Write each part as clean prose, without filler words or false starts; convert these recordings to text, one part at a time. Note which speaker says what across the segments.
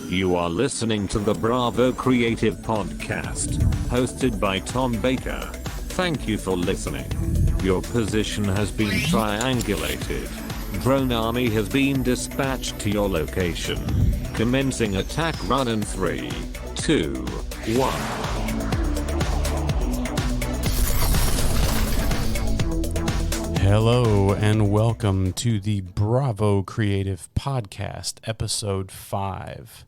Speaker 1: You are listening to the Bravo Creative Podcast, hosted by Tom Baker. Thank you for listening. Your position has been triangulated. Drone army has been dispatched to your location. Commencing attack run in 3, 2, 1.
Speaker 2: Hello and welcome to the Bravo Creative Podcast, episode 5.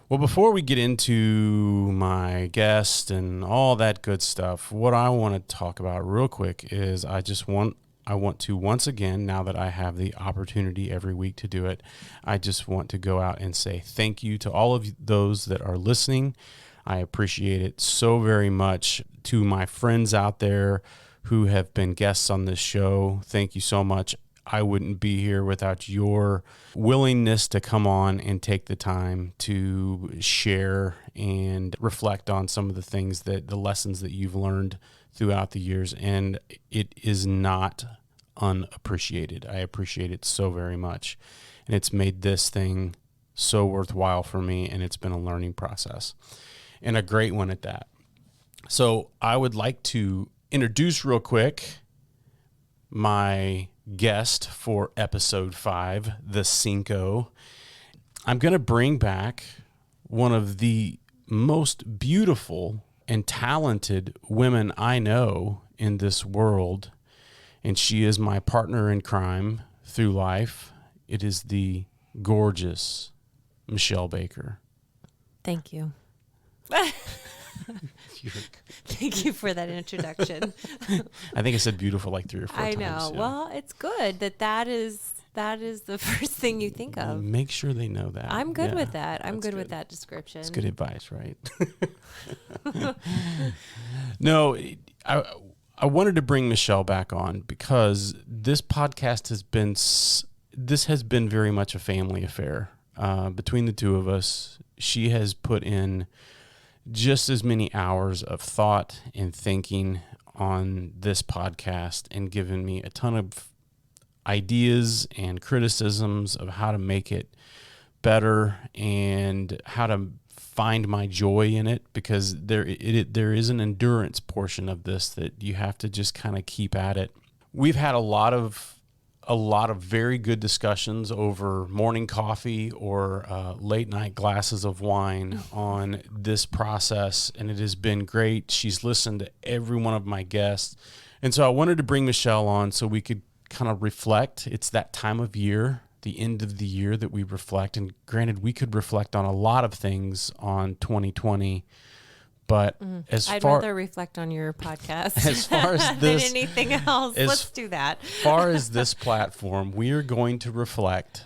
Speaker 2: Well, before we get into my guest and all that good stuff, what I want to talk about real quick is I want to once again, now that I have the opportunity every week to do it, I just want to go out and say thank you to all of those that are listening. I appreciate it so very much. To my friends out there who have been guests on this show, thank you so much. I wouldn't be here without your willingness to come on and take the time to share and reflect on some of the things the lessons that you've learned throughout the years. And it is not unappreciated. I appreciate it so very much. And it's made this thing so worthwhile for me, and it's been a learning process and a great one at that. So I would like to introduce real quick my guest for episode 5, the Cinco. I'm going to bring back one of the most beautiful and talented women I know in this world, and she is my partner in crime through life. It is the gorgeous Michelle Baker.
Speaker 3: Thank you. Thank you for that introduction.
Speaker 2: I think I said beautiful like 3 or 4 times.
Speaker 3: I know.
Speaker 2: Yeah.
Speaker 3: Well, it's good that is the first thing you think of.
Speaker 2: Make sure they know that.
Speaker 3: I'm good with that. I'm good with that description.
Speaker 2: It's good advice, right? No, I wanted to bring Michelle back on because this podcast has been very much a family affair. Between the two of us, she has put in just as many hours of thought and thinking on this podcast and given me a ton of ideas and criticisms of how to make it better and how to find my joy in it, because there is an endurance portion of this that you have to just kind of keep at it. We've had a lot of very good discussions over morning coffee or late night glasses of wine on this process, and it has been great. She's listened to every one of my guests, and so I wanted to bring Michelle on so we could kind of reflect. It's that time of year, the end of the year, that we reflect, and granted, we could reflect on a lot of things on 2020. But I'd
Speaker 3: rather reflect on your podcast
Speaker 2: as far as this,
Speaker 3: than anything else. Let's do that.
Speaker 2: As far as this platform, we are going to reflect,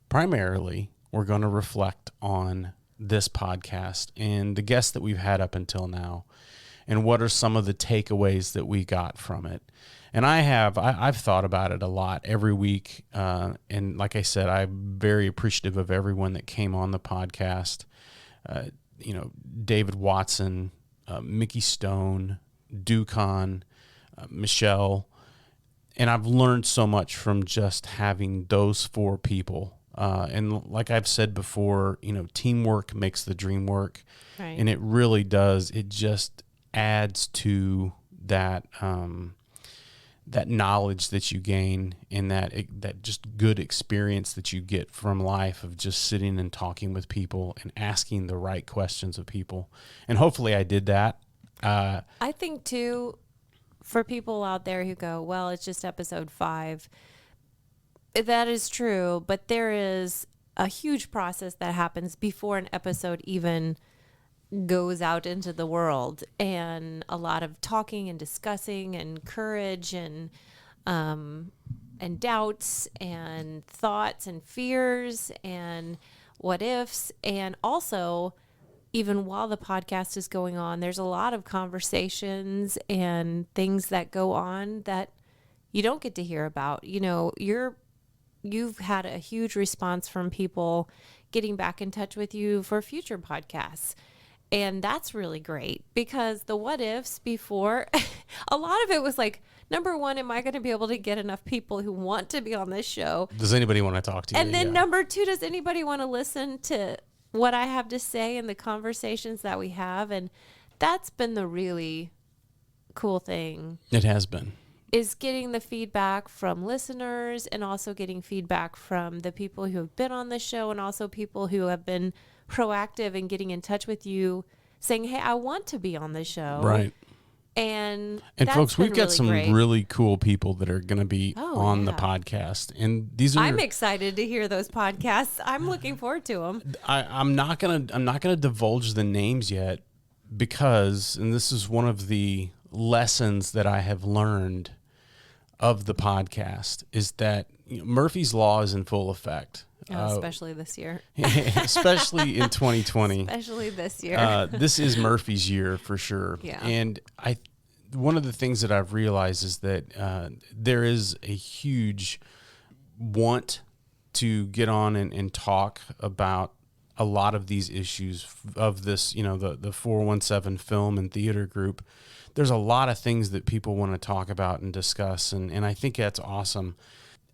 Speaker 2: primarily, we're going to reflect on this podcast and the guests that we've had up until now, and what are some of the takeaways that we got from it. And I've thought about it a lot every week. And like I said, I'm very appreciative of everyone that came on the podcast. David Watson, Mickey Stone, Ducon, Michelle, and I've learned so much from just having those 4 people. And like I've said before, teamwork makes the dream work, right. And it really does. It just adds to that that knowledge that you gain and that just good experience that you get from life of just sitting and talking with people and asking the right questions of people. And hopefully I did that.
Speaker 3: I think too, for people out there who go, well, it's just episode 5. That is true, but there is a huge process that happens before an episode even goes out into the world, and a lot of talking and discussing and courage and doubts and thoughts and fears and what ifs. And also, even while the podcast is going on, there's a lot of conversations and things that go on that you don't get to hear about. You've had a huge response from people getting back in touch with you for future podcasts. And that's really great, because the what ifs before, a lot of it was like, number one, am I going to be able to get enough people who want to be on this show?
Speaker 2: Does anybody want to talk to you?
Speaker 3: And then number 2, does anybody want to listen to what I have to say and the conversations that we have. And that's been the really cool thing.
Speaker 2: It has been.
Speaker 3: Is getting the feedback from listeners and also getting feedback from the people who have been on the show and also people who have been proactive in getting in touch with you saying, hey, I want to be on the show.
Speaker 2: Right.
Speaker 3: And
Speaker 2: folks, we've got some
Speaker 3: great.
Speaker 2: really cool people that are going to be on the podcast. And these are
Speaker 3: I'm excited to hear those podcasts. I'm looking forward to them.
Speaker 2: I'm not going to divulge the names yet because, and this is one of the lessons that I have learned of the podcast, is that Murphy's Law is in full effect.
Speaker 3: Especially this year.
Speaker 2: Especially in 2020.
Speaker 3: Especially this year.
Speaker 2: This is Murphy's year for sure.
Speaker 3: Yeah.
Speaker 2: And one of the things that I've realized is that there is a huge want to get on and talk about a lot of these issues of this, the 417 Film and Theater Group. There's a lot of things that people want to talk about and discuss, and I think that's awesome.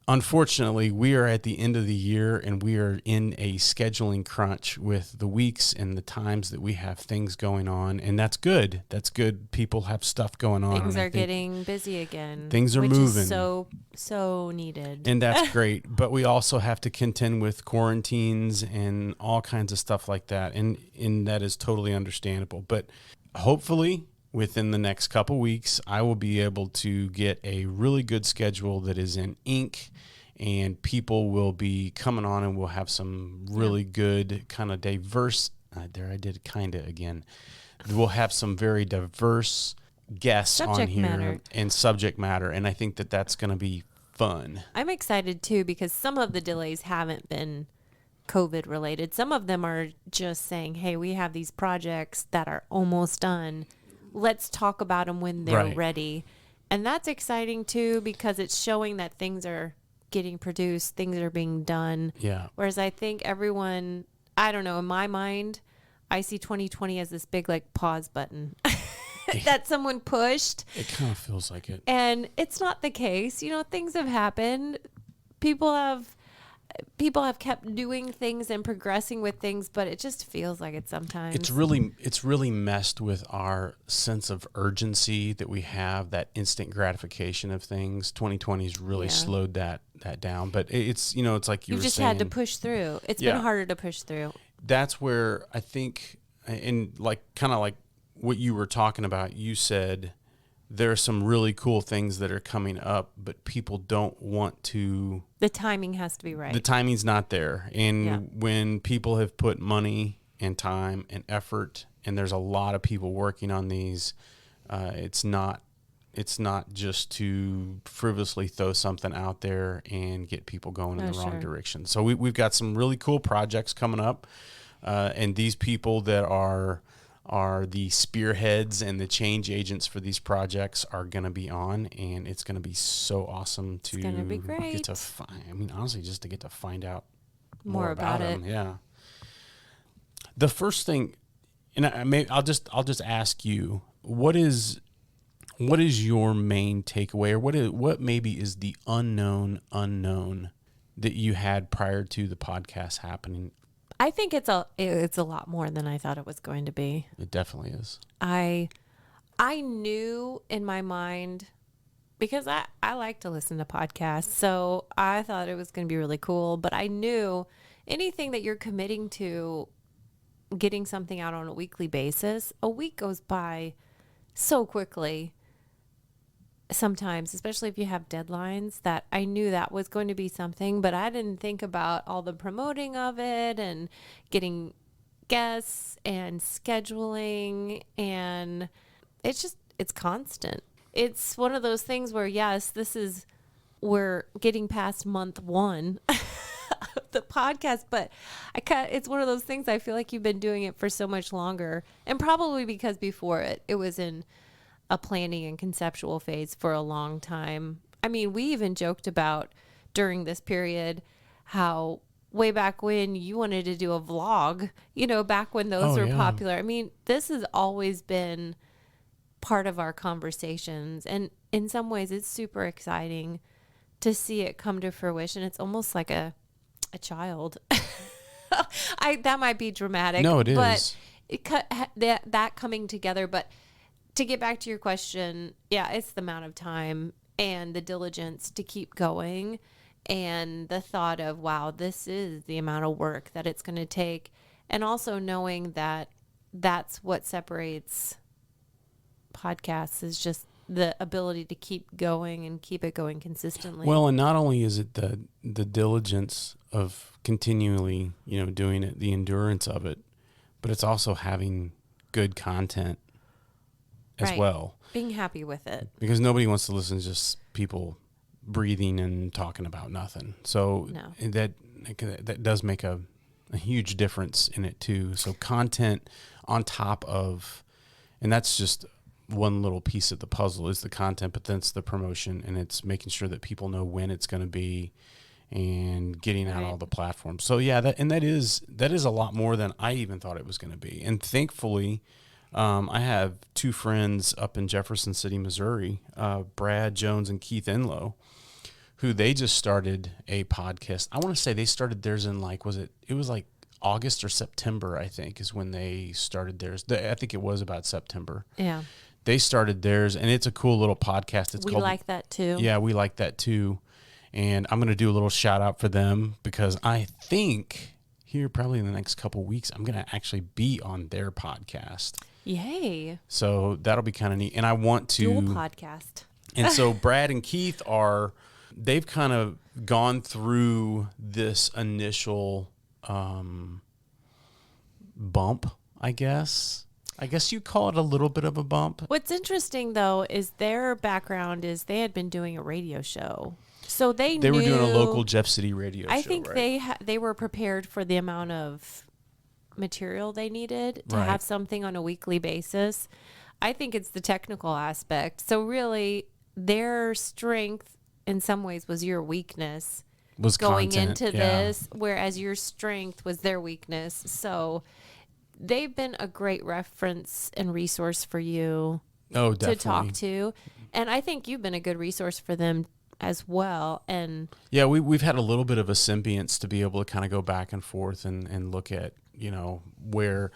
Speaker 2: Unfortunately, we are at the end of the year, and we are in a scheduling crunch with the weeks and the times that we have things going on, and that's good. That's good. People have stuff going on.
Speaker 3: Things are getting busy again.
Speaker 2: Things are
Speaker 3: which
Speaker 2: moving.
Speaker 3: Is so needed.
Speaker 2: And that's great. But we also have to contend with quarantines and all kinds of stuff like that, and that is totally understandable. But hopefully, within the next couple weeks, I will be able to get a really good schedule that is in ink, and people will be coming on, and we'll have some really good kind of diverse. There, I did kind of again. We'll have some very diverse guests on here and subject matter, and I think that that's going to be fun.
Speaker 3: I'm excited too because some of the delays haven't been COVID related. Some of them are just saying, "Hey, we have these projects that are almost done. Let's talk about them when they're ready." And that's exciting too, because it's showing that things are getting produced, things are being done.
Speaker 2: Yeah.
Speaker 3: Whereas I think everyone, I don't know, in my mind, I see 2020 as this big like pause button that someone pushed.
Speaker 2: It kind of feels like it.
Speaker 3: And it's not the case. Things have happened. People have kept doing things and progressing with things, but it just feels like it sometimes.
Speaker 2: It's really messed with our sense of urgency that we have, that instant gratification of things. 2020's really slowed that down, but it's it's like you were
Speaker 3: just
Speaker 2: saying,
Speaker 3: had to push through. It's been harder to push through.
Speaker 2: That's where I think, and like kind of like what you were talking about, you said there are some really cool things that are coming up, but people don't want to.
Speaker 3: The timing has to be right.
Speaker 2: The timing's not there. And when people have put money and time and effort, and there's a lot of people working on these, it's not just to frivolously throw something out there and get people going in the wrong direction. So we've got some really cool projects coming up, and these people that are the spearheads and the change agents for these projects are going to be on, and it's going to be so awesome to get to honestly, just to get to find out more about it. Them. Yeah. The first thing, and I'll just ask you, what is your main takeaway, or what maybe is the unknown that you had prior to the podcast happening?
Speaker 3: I think it's a lot more than I thought it was going to be.
Speaker 2: It definitely is.
Speaker 3: I knew in my mind, because I like to listen to podcasts, so I thought it was going to be really cool, but I knew anything that you're committing to getting something out on a weekly basis, a week goes by so quickly sometimes, especially if you have deadlines, that I knew that was going to be something, but I didn't think about all the promoting of it and getting guests and scheduling, and it's constant. It's one of those things where, yes, we're getting past month 1 of the podcast, but it's one of those things I feel like you've been doing it for so much longer, and probably because before it was in a planning and conceptual phase for a long time. I mean, we even joked about during this period how way back when you wanted to do a vlog, back when those were popular. I mean, this has always been part of our conversations, and in some ways it's super exciting to see it come to fruition. It's almost like a child That might be dramatic.
Speaker 2: No, it
Speaker 3: but
Speaker 2: is.
Speaker 3: That coming together. But to get back to your question, yeah, it's the amount of time and the diligence to keep going, and the thought of, wow, this is the amount of work that it's going to take, and also knowing that that's what separates podcasts, is just the ability to keep going and keep it going consistently.
Speaker 2: Well, and not only is it the diligence of continually, doing it, the endurance of it, but it's also having good content as
Speaker 3: Right.
Speaker 2: well.
Speaker 3: Being happy with it.
Speaker 2: Because nobody wants to listen to just people breathing and talking about nothing. So
Speaker 3: No.
Speaker 2: that does make a huge difference in it too. So content on top of, and that's just one little piece of the puzzle, is the content, but then it's the promotion, and it's making sure that people know when it's going to be and getting out
Speaker 3: Right.
Speaker 2: all the platforms. So yeah, that is a lot more than I even thought it was going to be. And thankfully, I have two friends up in Jefferson City, Missouri, Brad Jones and Keith Enlow, who they just started a podcast. I want to say they started theirs in it was like August or September, I think, is when they started theirs. I think it was about September.
Speaker 3: Yeah.
Speaker 2: They started theirs, and it's a cool little podcast.
Speaker 3: We like that too.
Speaker 2: Yeah, we like that too. And I'm going to do a little shout out for them, because I think here probably in the next couple weeks, I'm going to actually be on their podcast.
Speaker 3: Yay.
Speaker 2: So that'll be kind of neat. And I want to
Speaker 3: Dual podcast.
Speaker 2: And so Brad and Keith they've kind of gone through this initial bump, I guess. I guess you call it a little bit of a bump.
Speaker 3: What's interesting, though, is their background is they had been doing a radio show. So they
Speaker 2: were doing a local Jeff City radio show,
Speaker 3: I think
Speaker 2: right?
Speaker 3: they were prepared for the amount of material they needed to
Speaker 2: Right.
Speaker 3: have something on a weekly basis. I think it's the technical aspect. So really, their strength in some ways was your weakness
Speaker 2: Was
Speaker 3: going
Speaker 2: content,
Speaker 3: into
Speaker 2: yeah.
Speaker 3: this, whereas your strength was their weakness. So they've been a great reference and resource for you
Speaker 2: Oh,
Speaker 3: to
Speaker 2: definitely.
Speaker 3: talk to. And I think you've been a good resource for them as well. And
Speaker 2: Yeah, we've had a little bit of a symbionce to be able to kind of go back and forth and look at, where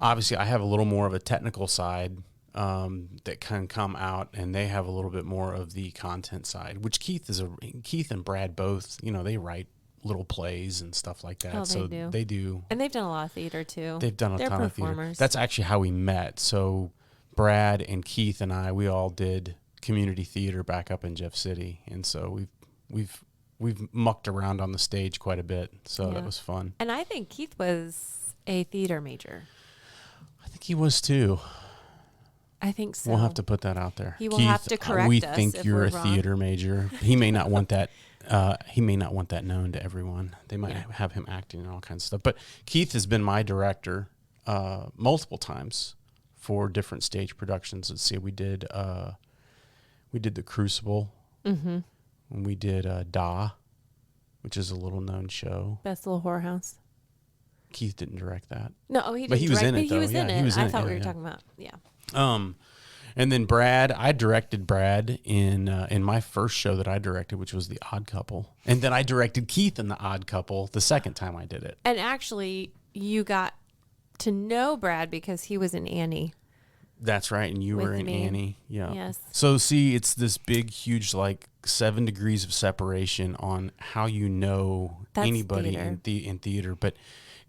Speaker 2: obviously I have a little more of a technical side that can come out, and they have a little bit more of the content side, which Keith and Brad both, they write little plays and stuff like that.
Speaker 3: Oh, they
Speaker 2: So
Speaker 3: do.
Speaker 2: they do.
Speaker 3: and they've done a lot of theater too.
Speaker 2: They've done a
Speaker 3: They're
Speaker 2: ton of theater.
Speaker 3: performers.
Speaker 2: That's actually how we met. So Brad and Keith and I, we all did community theater back up in Jeff City, and so we've mucked around on the stage quite a bit. So
Speaker 3: Yeah.
Speaker 2: that was fun.
Speaker 3: And I think Keith was a theater major.
Speaker 2: I think he was too.
Speaker 3: I think so.
Speaker 2: We'll have to put that out there.
Speaker 3: He will
Speaker 2: Keith,
Speaker 3: have to correct
Speaker 2: we
Speaker 3: us
Speaker 2: think
Speaker 3: if
Speaker 2: you're
Speaker 3: we're
Speaker 2: a
Speaker 3: wrong.
Speaker 2: theater major. He may not want that. He may not want that known to everyone. They might have him acting and all kinds of stuff. But Keith has been my director multiple times for different stage productions. Let's see, we did The Crucible.
Speaker 3: Mm-hmm.
Speaker 2: And we did Da, which is a little known show.
Speaker 3: Best Little Whorehouse.
Speaker 2: Keith didn't direct that.
Speaker 3: No, he didn't.
Speaker 2: But he was
Speaker 3: direct,
Speaker 2: in it,
Speaker 3: but
Speaker 2: though.
Speaker 3: He was
Speaker 2: Yeah,
Speaker 3: in
Speaker 2: he
Speaker 3: it.
Speaker 2: was in
Speaker 3: I
Speaker 2: it,
Speaker 3: thought
Speaker 2: yeah,
Speaker 3: we were
Speaker 2: yeah.
Speaker 3: talking about. Yeah.
Speaker 2: And then Brad, I directed Brad in my first show that I directed, which was The Odd Couple. And then I directed Keith in The Odd Couple the second time I did it.
Speaker 3: And actually, you got to know Brad because he was in Annie.
Speaker 2: That's right. And you were
Speaker 3: With
Speaker 2: in
Speaker 3: me.
Speaker 2: Annie. Yeah.
Speaker 3: Yes.
Speaker 2: So see, it's this big, huge, 7 degrees of separation on how you know
Speaker 3: That's
Speaker 2: anybody
Speaker 3: theater.
Speaker 2: in theater. But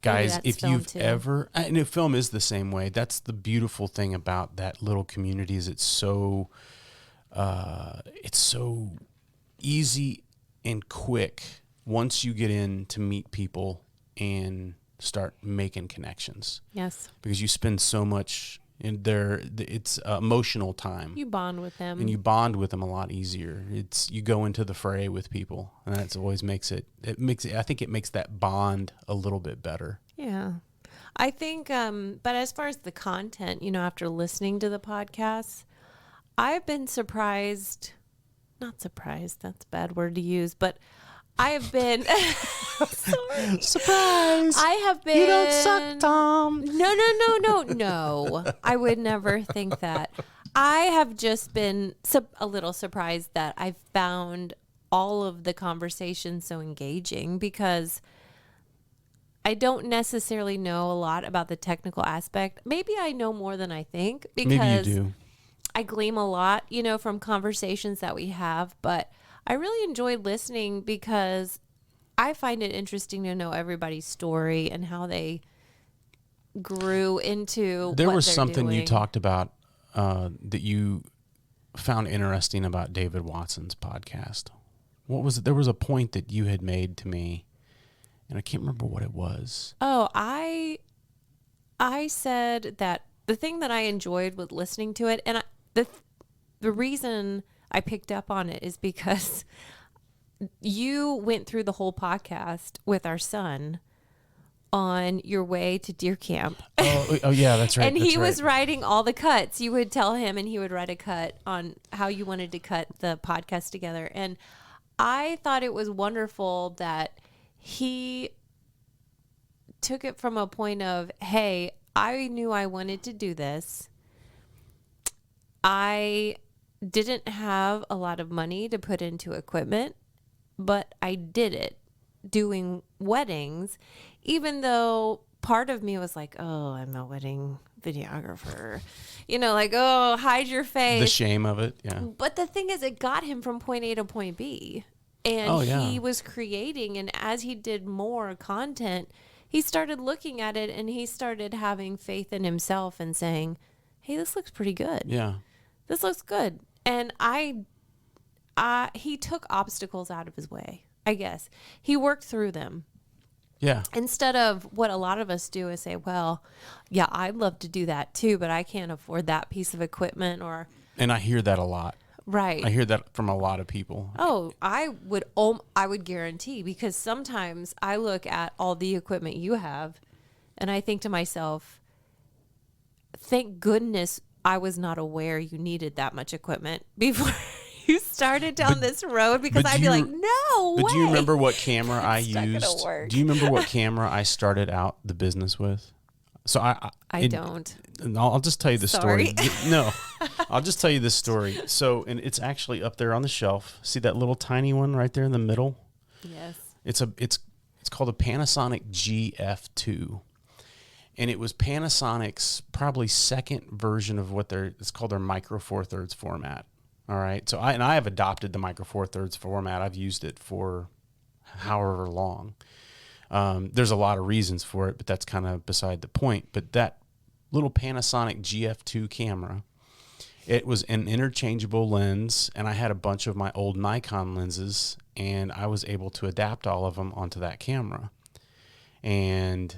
Speaker 2: guys,
Speaker 3: that's
Speaker 2: if
Speaker 3: film,
Speaker 2: you've
Speaker 3: too.
Speaker 2: ever, and film is the same way. That's the beautiful thing about that little community is it's so easy and quick once you get in to meet people and start making connections,
Speaker 3: Yes.
Speaker 2: because you spend so much in there. It's emotional time.
Speaker 3: You bond with them.
Speaker 2: And you bond with them a lot easier. You go into the fray with people, and that's always I think it makes that bond a little bit better.
Speaker 3: Yeah. I think, but as far as the content, after listening to the podcast, I've been not surprised, that's a bad word to use, but I have been, sorry.
Speaker 2: Surprise!
Speaker 3: I have been.
Speaker 2: You don't suck, Tom.
Speaker 3: No. I would never think that. I have just been a little surprised that I've found all of the conversations so engaging, because I don't necessarily know a lot about the technical aspect. Maybe I know more than I think
Speaker 2: Maybe you
Speaker 3: because
Speaker 2: do.
Speaker 3: I glean a lot, from conversations that we have, but I really enjoyed listening because I find it interesting to know everybody's story and how they grew into
Speaker 2: There
Speaker 3: what
Speaker 2: was
Speaker 3: they're
Speaker 2: something you
Speaker 3: doing.
Speaker 2: talked about that you found interesting about David Watson's podcast. What was it? There was a point that you had made to me, and I can't remember what it was.
Speaker 3: Oh, I said that the thing that I enjoyed with listening to it, and the reason I picked up on it is because you went through the whole podcast with our son on your way to deer camp.
Speaker 2: Oh yeah, that's right.
Speaker 3: And
Speaker 2: that's
Speaker 3: he
Speaker 2: right.
Speaker 3: was writing all the cuts. You would tell him and he would write a cut on how you wanted to cut the podcast together. And I thought it was wonderful that he took it from a point of, hey, I knew I wanted to do this. I didn't have a lot of money to put into equipment, but I did it doing weddings, even though part of me was like, oh, I'm a wedding videographer, like, oh, hide your face.
Speaker 2: The shame of it, yeah.
Speaker 3: But the thing is, it got him from point A to point B. And
Speaker 2: Oh, yeah.
Speaker 3: he was creating, and as he did more content, he started looking at it and he started having faith in himself and saying, hey, this looks pretty good.
Speaker 2: Yeah.
Speaker 3: This looks good. And he took obstacles out of his way, I guess. He worked through them.
Speaker 2: Yeah.
Speaker 3: Instead of what a lot of us do is say, well, yeah, I'd love to do that too, but I can't afford that piece of equipment
Speaker 2: And I hear that a lot.
Speaker 3: right.
Speaker 2: I hear that from a lot of people.
Speaker 3: Oh, I would guarantee, because sometimes I look at all the equipment you have and I think to myself, thank goodness I was not aware you needed that much equipment before you started down this road, because
Speaker 2: but
Speaker 3: I'd
Speaker 2: do
Speaker 3: be
Speaker 2: you-
Speaker 3: like, no way.
Speaker 2: But do you remember what camera I
Speaker 3: It's not gonna
Speaker 2: used?
Speaker 3: work.
Speaker 2: Do you remember what camera I started out the business with? So
Speaker 3: I don't.
Speaker 2: I'll just tell you the story.
Speaker 3: Sorry.
Speaker 2: No, I'll just tell you this story. So, and it's actually up there on the shelf. See that little tiny one right there in the middle?
Speaker 3: Yes.
Speaker 2: It's called a Panasonic GF2. And it was Panasonic's probably second version of it's called their Micro Four Thirds format. All right. So I have adopted the Micro Four Thirds format. I've used it for however long. There's a lot of reasons for it, but that's kind of beside the point. But that little Panasonic GF2 camera, it was an interchangeable lens, and I had a bunch of my old Nikon lenses, and I was able to adapt all of them onto that camera. And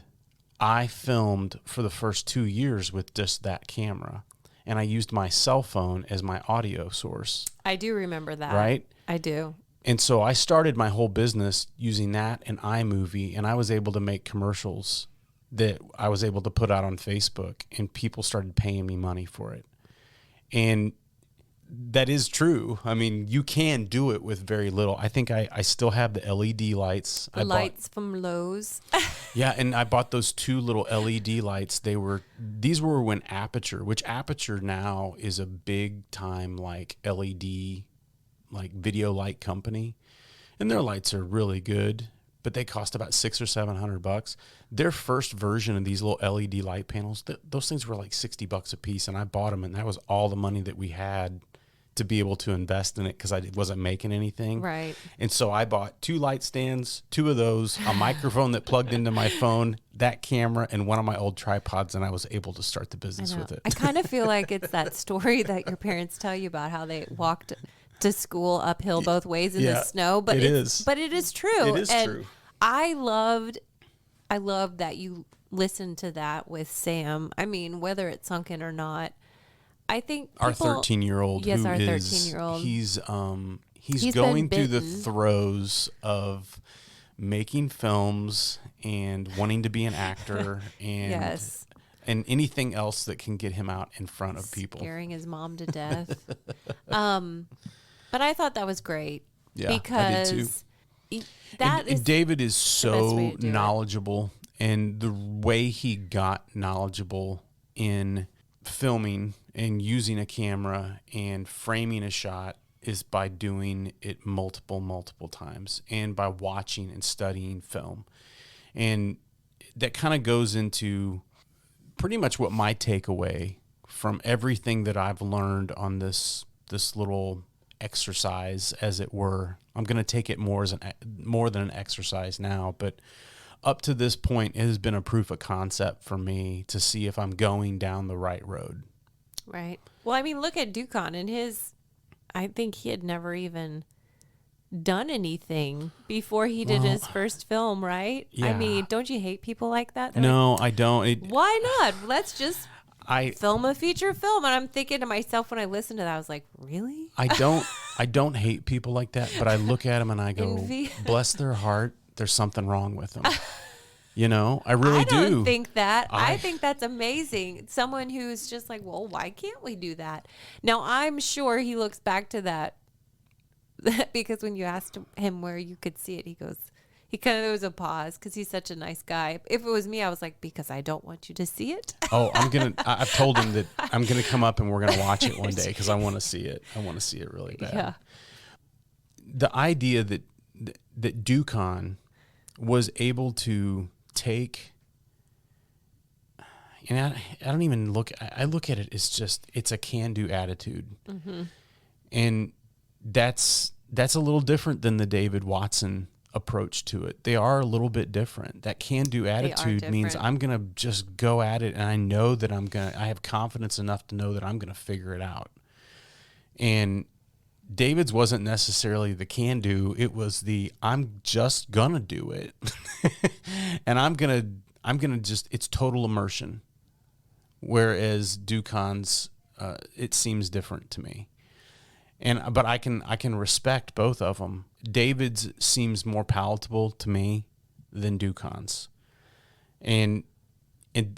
Speaker 2: I filmed for the first 2 years with just that camera, and I used my cell phone as my audio source.
Speaker 3: I do remember that.
Speaker 2: Right?
Speaker 3: I do.
Speaker 2: And so I started my whole business using that and iMovie, and I was able to make commercials that I was able to put out on Facebook, and people started paying me money for it. And that is true. I mean, you can do it with very little. I think I still have the LED lights.
Speaker 3: The lights from Lowe's.
Speaker 2: Yeah, and I bought those 2 little LED lights. These were when Aperture now is a big time like LED like video light company, and their lights are really good, but they cost about $600 or $700. Their first version of these little LED light panels, those things were like $60 a piece, and I bought them, and that was all the money that we had to be able to invest in it because I wasn't making anything.
Speaker 3: Right.
Speaker 2: And so I bought 2 light stands, 2 of those, a microphone that plugged into my phone, that camera, and one of my old tripods, and I was able to start the business with it.
Speaker 3: I kind of feel like it's that story that your parents tell you about how they walked to school uphill both ways in the snow, but
Speaker 2: it is
Speaker 3: true.
Speaker 2: It is true.
Speaker 3: I loved that you listened to that with Sam. I mean, whether it's sunk in or not, I think
Speaker 2: Our 13-year-old,
Speaker 3: yes,
Speaker 2: who
Speaker 3: our
Speaker 2: is
Speaker 3: 13-year-old,
Speaker 2: he's going
Speaker 3: been
Speaker 2: through the
Speaker 3: bitten.
Speaker 2: throes of making films and wanting to be an actor and
Speaker 3: yes,
Speaker 2: and anything else that can get him out in front of people.
Speaker 3: scaring his mom to death. But I thought that was great.
Speaker 2: Yeah, I did
Speaker 3: because
Speaker 2: too.
Speaker 3: that
Speaker 2: And
Speaker 3: is
Speaker 2: David is
Speaker 3: best
Speaker 2: so
Speaker 3: way to do it.
Speaker 2: knowledgeable, and the way he got knowledgeable in filming and using a camera and framing a shot is by doing it multiple times and by watching and studying film. And that kind of goes into pretty much what my takeaway from everything that I've learned on this little exercise, as it were. I'm going to take it more than an exercise now, but up to this point, it has been a proof of concept for me to see if I'm going down the right road.
Speaker 3: Right. Well, I mean, look at Ducon and I think he had never even done anything before he did his first film, right?
Speaker 2: Yeah.
Speaker 3: I mean, don't you hate people like that? They're
Speaker 2: No, I don't.
Speaker 3: why not? Let's just film a feature film. And I'm thinking to myself when I listened to that, I was like, really?
Speaker 2: I don't hate people like that, but I look at them and I go,
Speaker 3: Envy.
Speaker 2: bless their heart. There's something wrong with them. I really do.
Speaker 3: I don't think that. I think that's amazing. Someone who's just like, well, why can't we do that? Now, I'm sure he looks back to that because when you asked him where you could see it, he kind of, there was a pause because he's such a nice guy. If it was me, I was like, because I don't want you to see it.
Speaker 2: Oh, I've told him that I'm going to come up and we're going to watch it one day because I want to see it. I want to see it really bad.
Speaker 3: Yeah.
Speaker 2: The idea that Ducon was able to take, and I don't even I look at it as it's a can-do attitude. Mm-hmm. And that's a little different than the David Watson approach to it. They are a little bit different. That can-do attitude means I'm going to just go at it, and I know that I have confidence enough to know that I'm going to figure it out. And David's wasn't necessarily the can-do. It was I'm just going to do it. And I'm going to just, it's total immersion. Whereas Ducon's, it seems different to me. But I can respect both of them. David's seems more palatable to me than Ducon's. And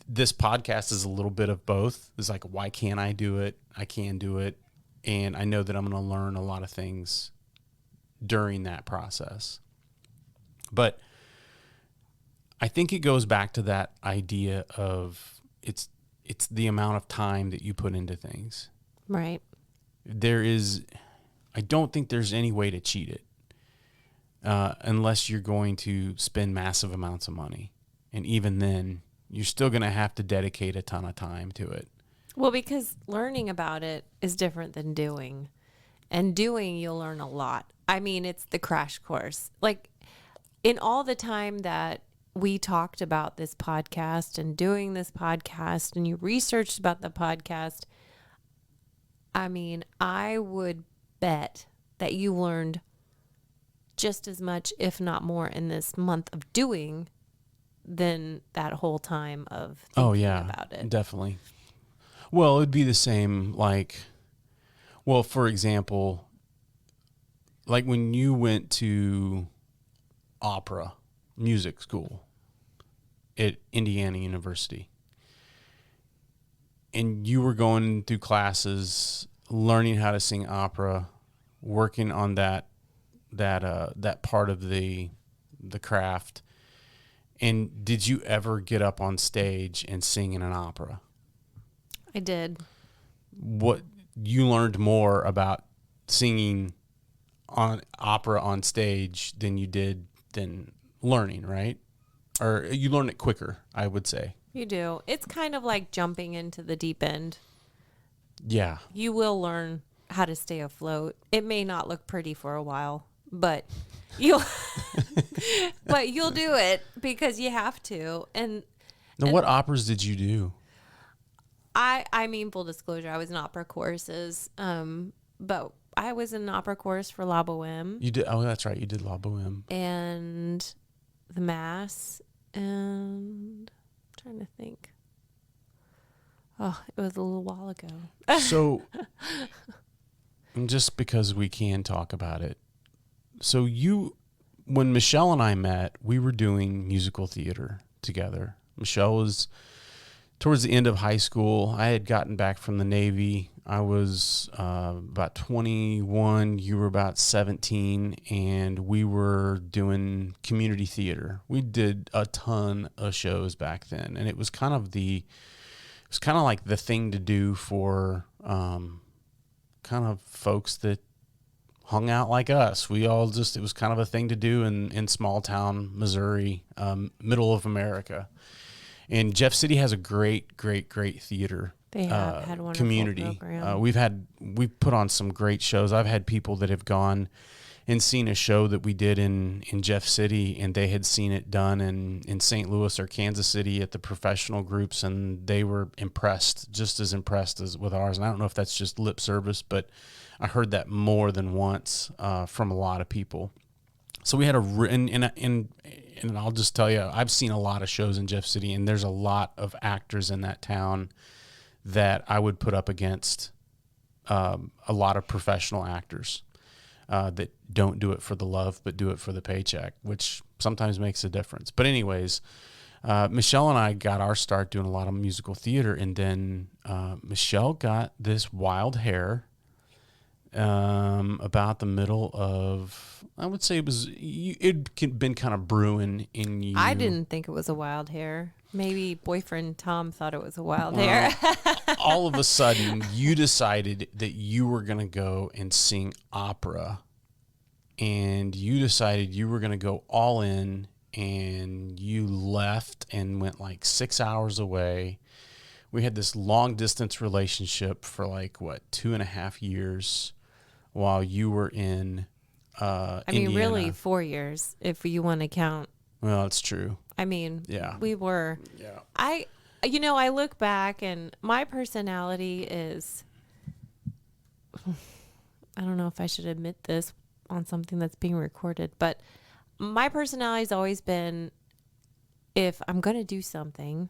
Speaker 2: this podcast is a little bit of both. It's like, why can't I do it? I can do it. And I know that I'm going to learn a lot of things during that process. But I think it goes back to that idea of it's the amount of time that you put into things.
Speaker 3: Right.
Speaker 2: I don't think there's any way to cheat it unless you're going to spend massive amounts of money. And even then, you're still going to have to dedicate a ton of time to it.
Speaker 3: Well, because learning about it is different than doing. And doing, you'll learn a lot. I mean, it's the crash course. Like, in all the time that we talked about this podcast and doing this podcast and you researched about the podcast, I mean, I would bet that you learned just as much, if not more, in this month of doing than that whole time of thinking about it.
Speaker 2: Definitely. Well, it'd be the same, for example, like when you went to opera music school at Indiana University and you were going through classes, learning how to sing opera, working on that part of the craft. And did you ever get up on stage and sing in an opera?
Speaker 3: I did.
Speaker 2: What you learned more about singing on opera on stage than you did than learning, right? Or you learn it quicker, I would say.
Speaker 3: You do. It's kind of like jumping into the deep end.
Speaker 2: Yeah.
Speaker 3: You will learn how to stay afloat. It may not look pretty for a while, but you'll do it because you have to.
Speaker 2: Now, what operas did you do?
Speaker 3: I mean, full disclosure, I was in opera courses, but I was in an opera course for La Boheme.
Speaker 2: You did? Oh, that's right. You did La Boheme.
Speaker 3: And the Mass, and I'm trying to think. Oh, it was a little while ago.
Speaker 2: So, just because we can talk about it. So when Michelle and I met, we were doing musical theater together. Michelle was towards the end of high school. I had gotten back from the Navy. I was about 21. You were about 17, and we were doing community theater. We did a ton of shows back then, and it was kind of like the thing to do for kind of folks that hung out like us. We all it was kind of a thing to do in small town Missouri, middle of America. And Jeff City has a great theater.
Speaker 3: They have had a wonderful
Speaker 2: community.
Speaker 3: program.
Speaker 2: We've put on some great shows. I've had people that have gone and seen a show that we did in Jeff City, and they had seen it done in St. Louis or Kansas City at the professional groups, and they were impressed, just as impressed as with ours. And I don't know if that's just lip service, but I heard that more than once from a lot of people. So we had and I'll just tell you, I've seen a lot of shows in Jeff City, and there's a lot of actors in that town that I would put up against a lot of professional actors that don't do it for the love, but do it for the paycheck, which sometimes makes a difference. But anyways, Michelle and I got our start doing a lot of musical theater, and then Michelle got this wild hair about the middle of, I would say it'd been kind of brewing in you.
Speaker 3: I didn't think it was a wild hair. Maybe boyfriend Tom thought it was a wild hair.
Speaker 2: All of a sudden, you decided that you were going to go and sing opera, and you decided you were going to go all in, and you left and went like 6 hours away. We had this long distance relationship for 2.5 years while you were in
Speaker 3: I
Speaker 2: Indiana.
Speaker 3: mean, really 4 years, if you want to count.
Speaker 2: Well, it's true.
Speaker 3: I mean,
Speaker 2: Yeah.
Speaker 3: we were.
Speaker 2: Yeah.
Speaker 3: I look back, and my personality is, I don't know if I should admit this on something that's being recorded, but my personality has always been, if I'm going to do something,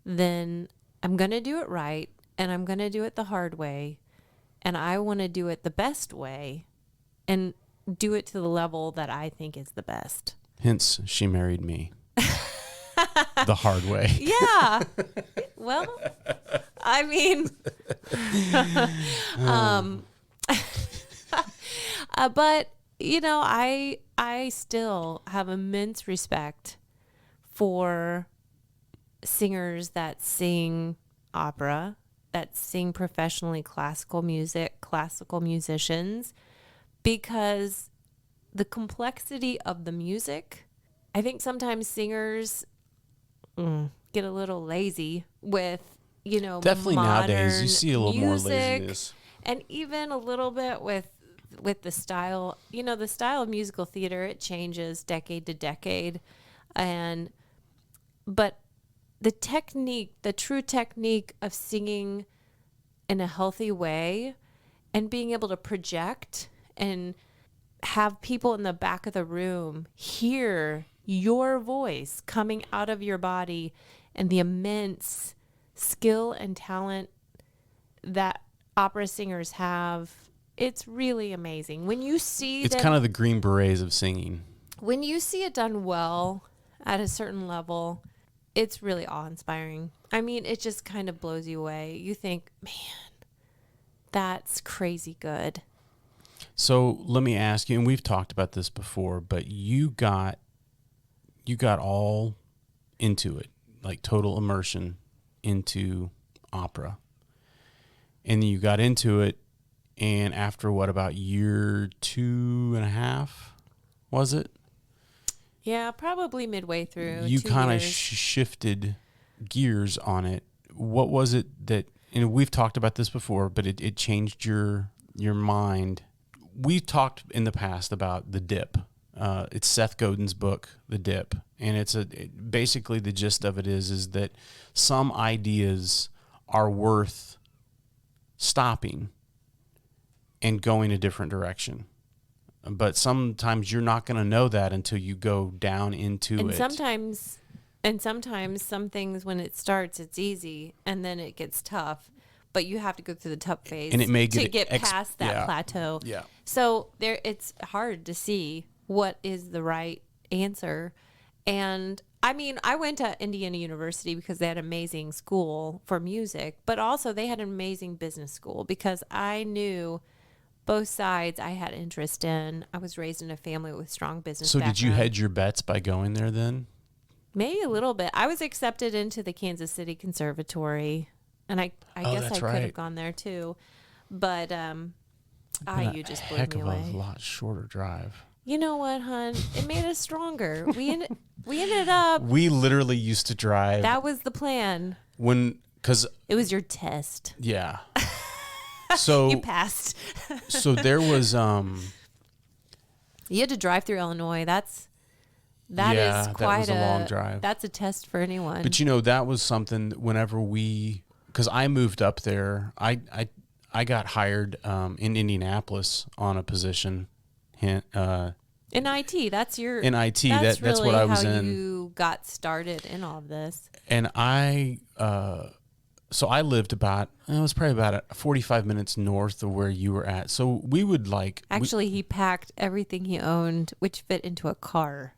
Speaker 3: then I'm going to do it right, and I'm going to do it the hard way, and I want to do it the best way, and do it to the level that I think is the best.
Speaker 2: Hence, she married me. The hard way.
Speaker 3: Yeah. Well, I mean, but I still have immense respect for singers that sing opera, that sing professionally classical music, classical musicians, because the complexity of the music, I think sometimes singers get a little lazy with,
Speaker 2: Definitely nowadays you see a little more laziness.
Speaker 3: And even a little bit with the style, the style of musical theater, it changes decade to decade. But the technique, the true technique of singing in a healthy way and being able to project and have people in the back of the room hear your voice coming out of your body, and the immense skill and talent that opera singers have, it's really amazing. When you see
Speaker 2: it's kind of the Green Berets of singing.
Speaker 3: When you see it done well at a certain level, it's really awe-inspiring. I mean, it just kind of blows you away. You think, man, that's crazy good.
Speaker 2: So let me ask you, and we've talked about this before, but you got all into it, like total immersion into opera. And then you got into it, and after about year 2.5, was it?
Speaker 3: Yeah, probably midway through.
Speaker 2: You
Speaker 3: 2
Speaker 2: kind of
Speaker 3: years.
Speaker 2: shifted gears on it. What was it that, and we've talked about this before, but it changed your mind. We've talked in the past about The Dip. It's Seth Godin's book, The Dip, and basically the gist of it is that some ideas are worth stopping and going a different direction. But sometimes you're not going to know that until you go down into it.
Speaker 3: And sometimes some things, when it starts, it's easy, and then it gets tough. But you have to go through the tough phase
Speaker 2: And it may
Speaker 3: to
Speaker 2: get
Speaker 3: get past that plateau.
Speaker 2: Yeah.
Speaker 3: So it's hard to see what is the right answer. And I mean, I went to Indiana University because they had an amazing school for music, but also they had an amazing business school because I knew both sides I had interest in. I was raised in a family with strong business background.
Speaker 2: Did you hedge your bets by going there then?
Speaker 3: Maybe a little bit. I was accepted into the Kansas City Conservatory, and I guess I could have gone there too. But You just blew
Speaker 2: heck
Speaker 3: me
Speaker 2: of
Speaker 3: away.
Speaker 2: a lot shorter drive.
Speaker 3: You know what, hon? It made us stronger. We ended up.
Speaker 2: We literally used to drive
Speaker 3: That was the plan.
Speaker 2: because
Speaker 3: It was your test.
Speaker 2: yeah. So
Speaker 3: You passed.
Speaker 2: so there was
Speaker 3: You had to drive through Illinois. That
Speaker 2: Yeah,
Speaker 3: is
Speaker 2: that
Speaker 3: quite
Speaker 2: was a long drive.
Speaker 3: That's a test for anyone.
Speaker 2: But that was something that whenever because I moved up there, I got hired in Indianapolis on a position. In
Speaker 3: IT, that's your
Speaker 2: IT, that's
Speaker 3: really
Speaker 2: what I was
Speaker 3: how
Speaker 2: in.
Speaker 3: you got started in all of this.
Speaker 2: And so I lived it was probably about 45 minutes north of where you were at. So we would
Speaker 3: Actually, he packed everything he owned, which fit into a car.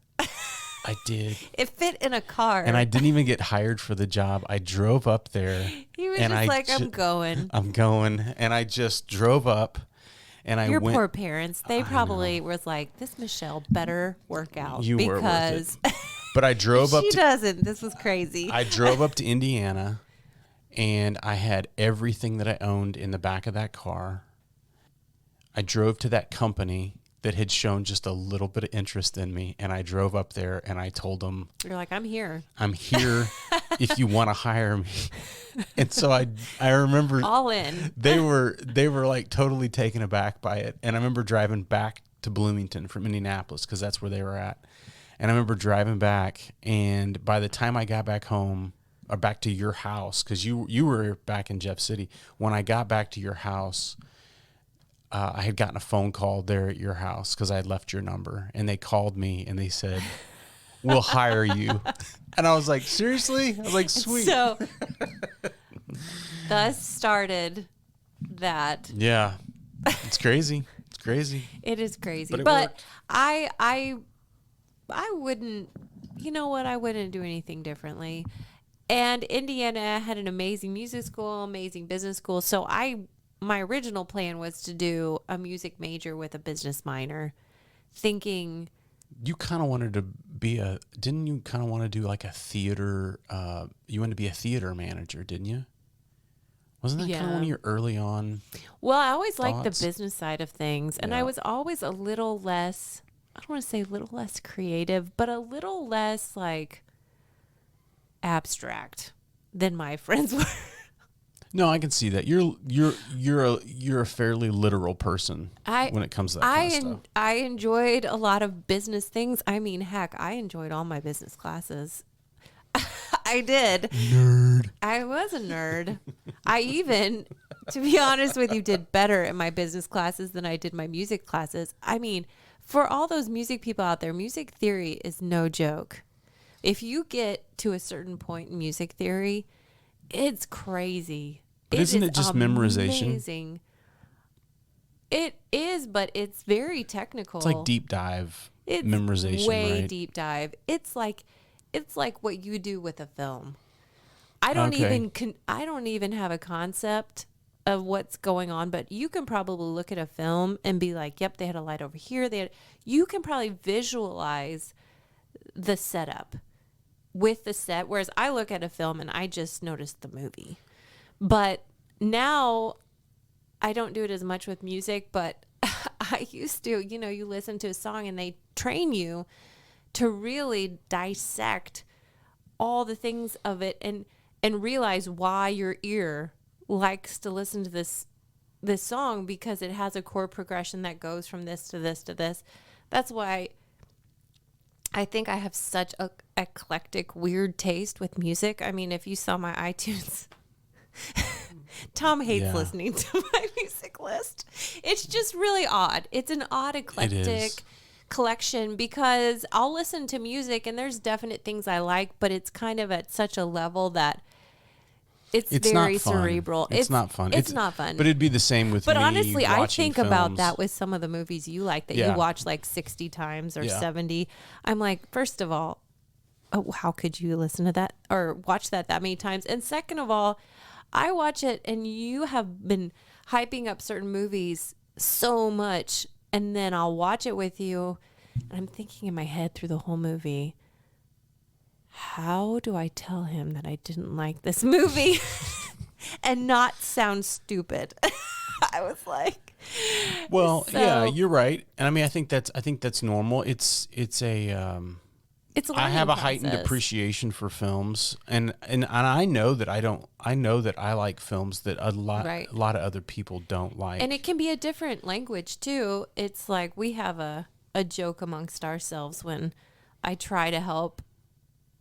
Speaker 2: I did.
Speaker 3: It fit in a car.
Speaker 2: And I didn't even get hired for the job. I drove up there.
Speaker 3: He was
Speaker 2: and
Speaker 3: just I'm going.
Speaker 2: I'm going. And I just drove up and I
Speaker 3: Your
Speaker 2: went.
Speaker 3: poor parents, they probably was like, this Michelle better work out.
Speaker 2: You were
Speaker 3: because
Speaker 2: worth it. But I drove up
Speaker 3: she
Speaker 2: to
Speaker 3: doesn't. This was crazy.
Speaker 2: I drove up to Indiana and I had everything that I owned in the back of that car. I drove to that company that had shown just a little bit of interest in me. And I drove up there and I told them,
Speaker 3: You're like, I'm here.
Speaker 2: I'm here if you want to hire me. And so I remember
Speaker 3: All in.
Speaker 2: they were like totally taken aback by it. And I remember driving back to Bloomington from Indianapolis because that's where they were at. And I remember driving back, and by the time I got back home or back to your house, because you were back in Jeff City, when I got back to your house, I had gotten a phone call there at your house because I had left your number, and they called me and they said, "We'll hire you." And I was like, "Seriously?" I was like, "Sweet."
Speaker 3: So, thus started that.
Speaker 2: Yeah, it's crazy. It's crazy.
Speaker 3: It is crazy,
Speaker 2: But it
Speaker 3: but
Speaker 2: worked.
Speaker 3: I wouldn't. You know what? I wouldn't do anything differently. And Indiana had an amazing music school, amazing business school. So my original plan was to do a music major with a business minor, thinking.
Speaker 2: You kind of wanted to didn't you kind of want to do like a theater, you wanted to be a theater manager, didn't you? Wasn't that kind of one of your early on?
Speaker 3: Well, I always liked the
Speaker 2: thoughts?
Speaker 3: business side of things, and
Speaker 2: Yeah.
Speaker 3: I was always a little less, I don't want to say a little less creative, but a little less like abstract than my friends were.
Speaker 2: No, I can see that. You're a fairly literal person when it comes to that kind of stuff.
Speaker 3: I enjoyed a lot of business things. I mean, heck, I enjoyed all my business classes. I did.
Speaker 2: Nerd.
Speaker 3: I was a nerd. I even, to be honest with you, did better in my business classes than I did my music classes. I mean, for all those music people out there, music theory is no joke. If you get to a certain point in music theory, it's crazy.
Speaker 2: But isn't it just memorization?
Speaker 3: Amazing. It is, but it's very technical.
Speaker 2: It's like deep dive
Speaker 3: It's
Speaker 2: memorization,
Speaker 3: way
Speaker 2: right?
Speaker 3: deep dive. It's like what you do with a film. I don't
Speaker 2: Okay.
Speaker 3: I don't even have a concept of what's going on, but you can probably look at a film and be like, "Yep, they had a light over here." You can probably visualize the setup with the set, whereas I look at a film and I just noticed the movie. But now I don't do it as much with music, but I used to, you listen to a song and they train you to really dissect all the things of it and realize why your ear likes to listen to this song, because it has a chord progression that goes from this to this to this. That's why I think I have such a eclectic, weird taste with music. I mean, if you saw my iTunes, Tom hates listening to my music list. It's just really odd. It's an odd, eclectic collection, because I'll listen to music and there's definite things I like, but it's kind of at such a level that it's very
Speaker 2: not fun.
Speaker 3: cerebral.
Speaker 2: It's not fun.
Speaker 3: It's not fun.
Speaker 2: But it'd be the same with
Speaker 3: But
Speaker 2: me
Speaker 3: honestly, I
Speaker 2: watching
Speaker 3: think about
Speaker 2: films.
Speaker 3: that with some of the movies you like that you watch like 60 times or 70. I'm like, first of all, how could you listen to that or watch that many times? And second of all, I watch it and you have been hyping up certain movies so much, and then I'll watch it with you and I'm thinking in my head through the whole movie, how do I tell him that I didn't like this movie and not sound stupid? I was like,
Speaker 2: Well,
Speaker 3: So-
Speaker 2: yeah, you're right. And I mean, I think that's normal. It's a
Speaker 3: It's a
Speaker 2: I have a
Speaker 3: learning
Speaker 2: heightened
Speaker 3: process.
Speaker 2: appreciation for films, and I know that I know that I like films that
Speaker 3: Right.
Speaker 2: a lot of other people don't like.
Speaker 3: And it can be a different language too. It's like we have a joke amongst ourselves when I try to help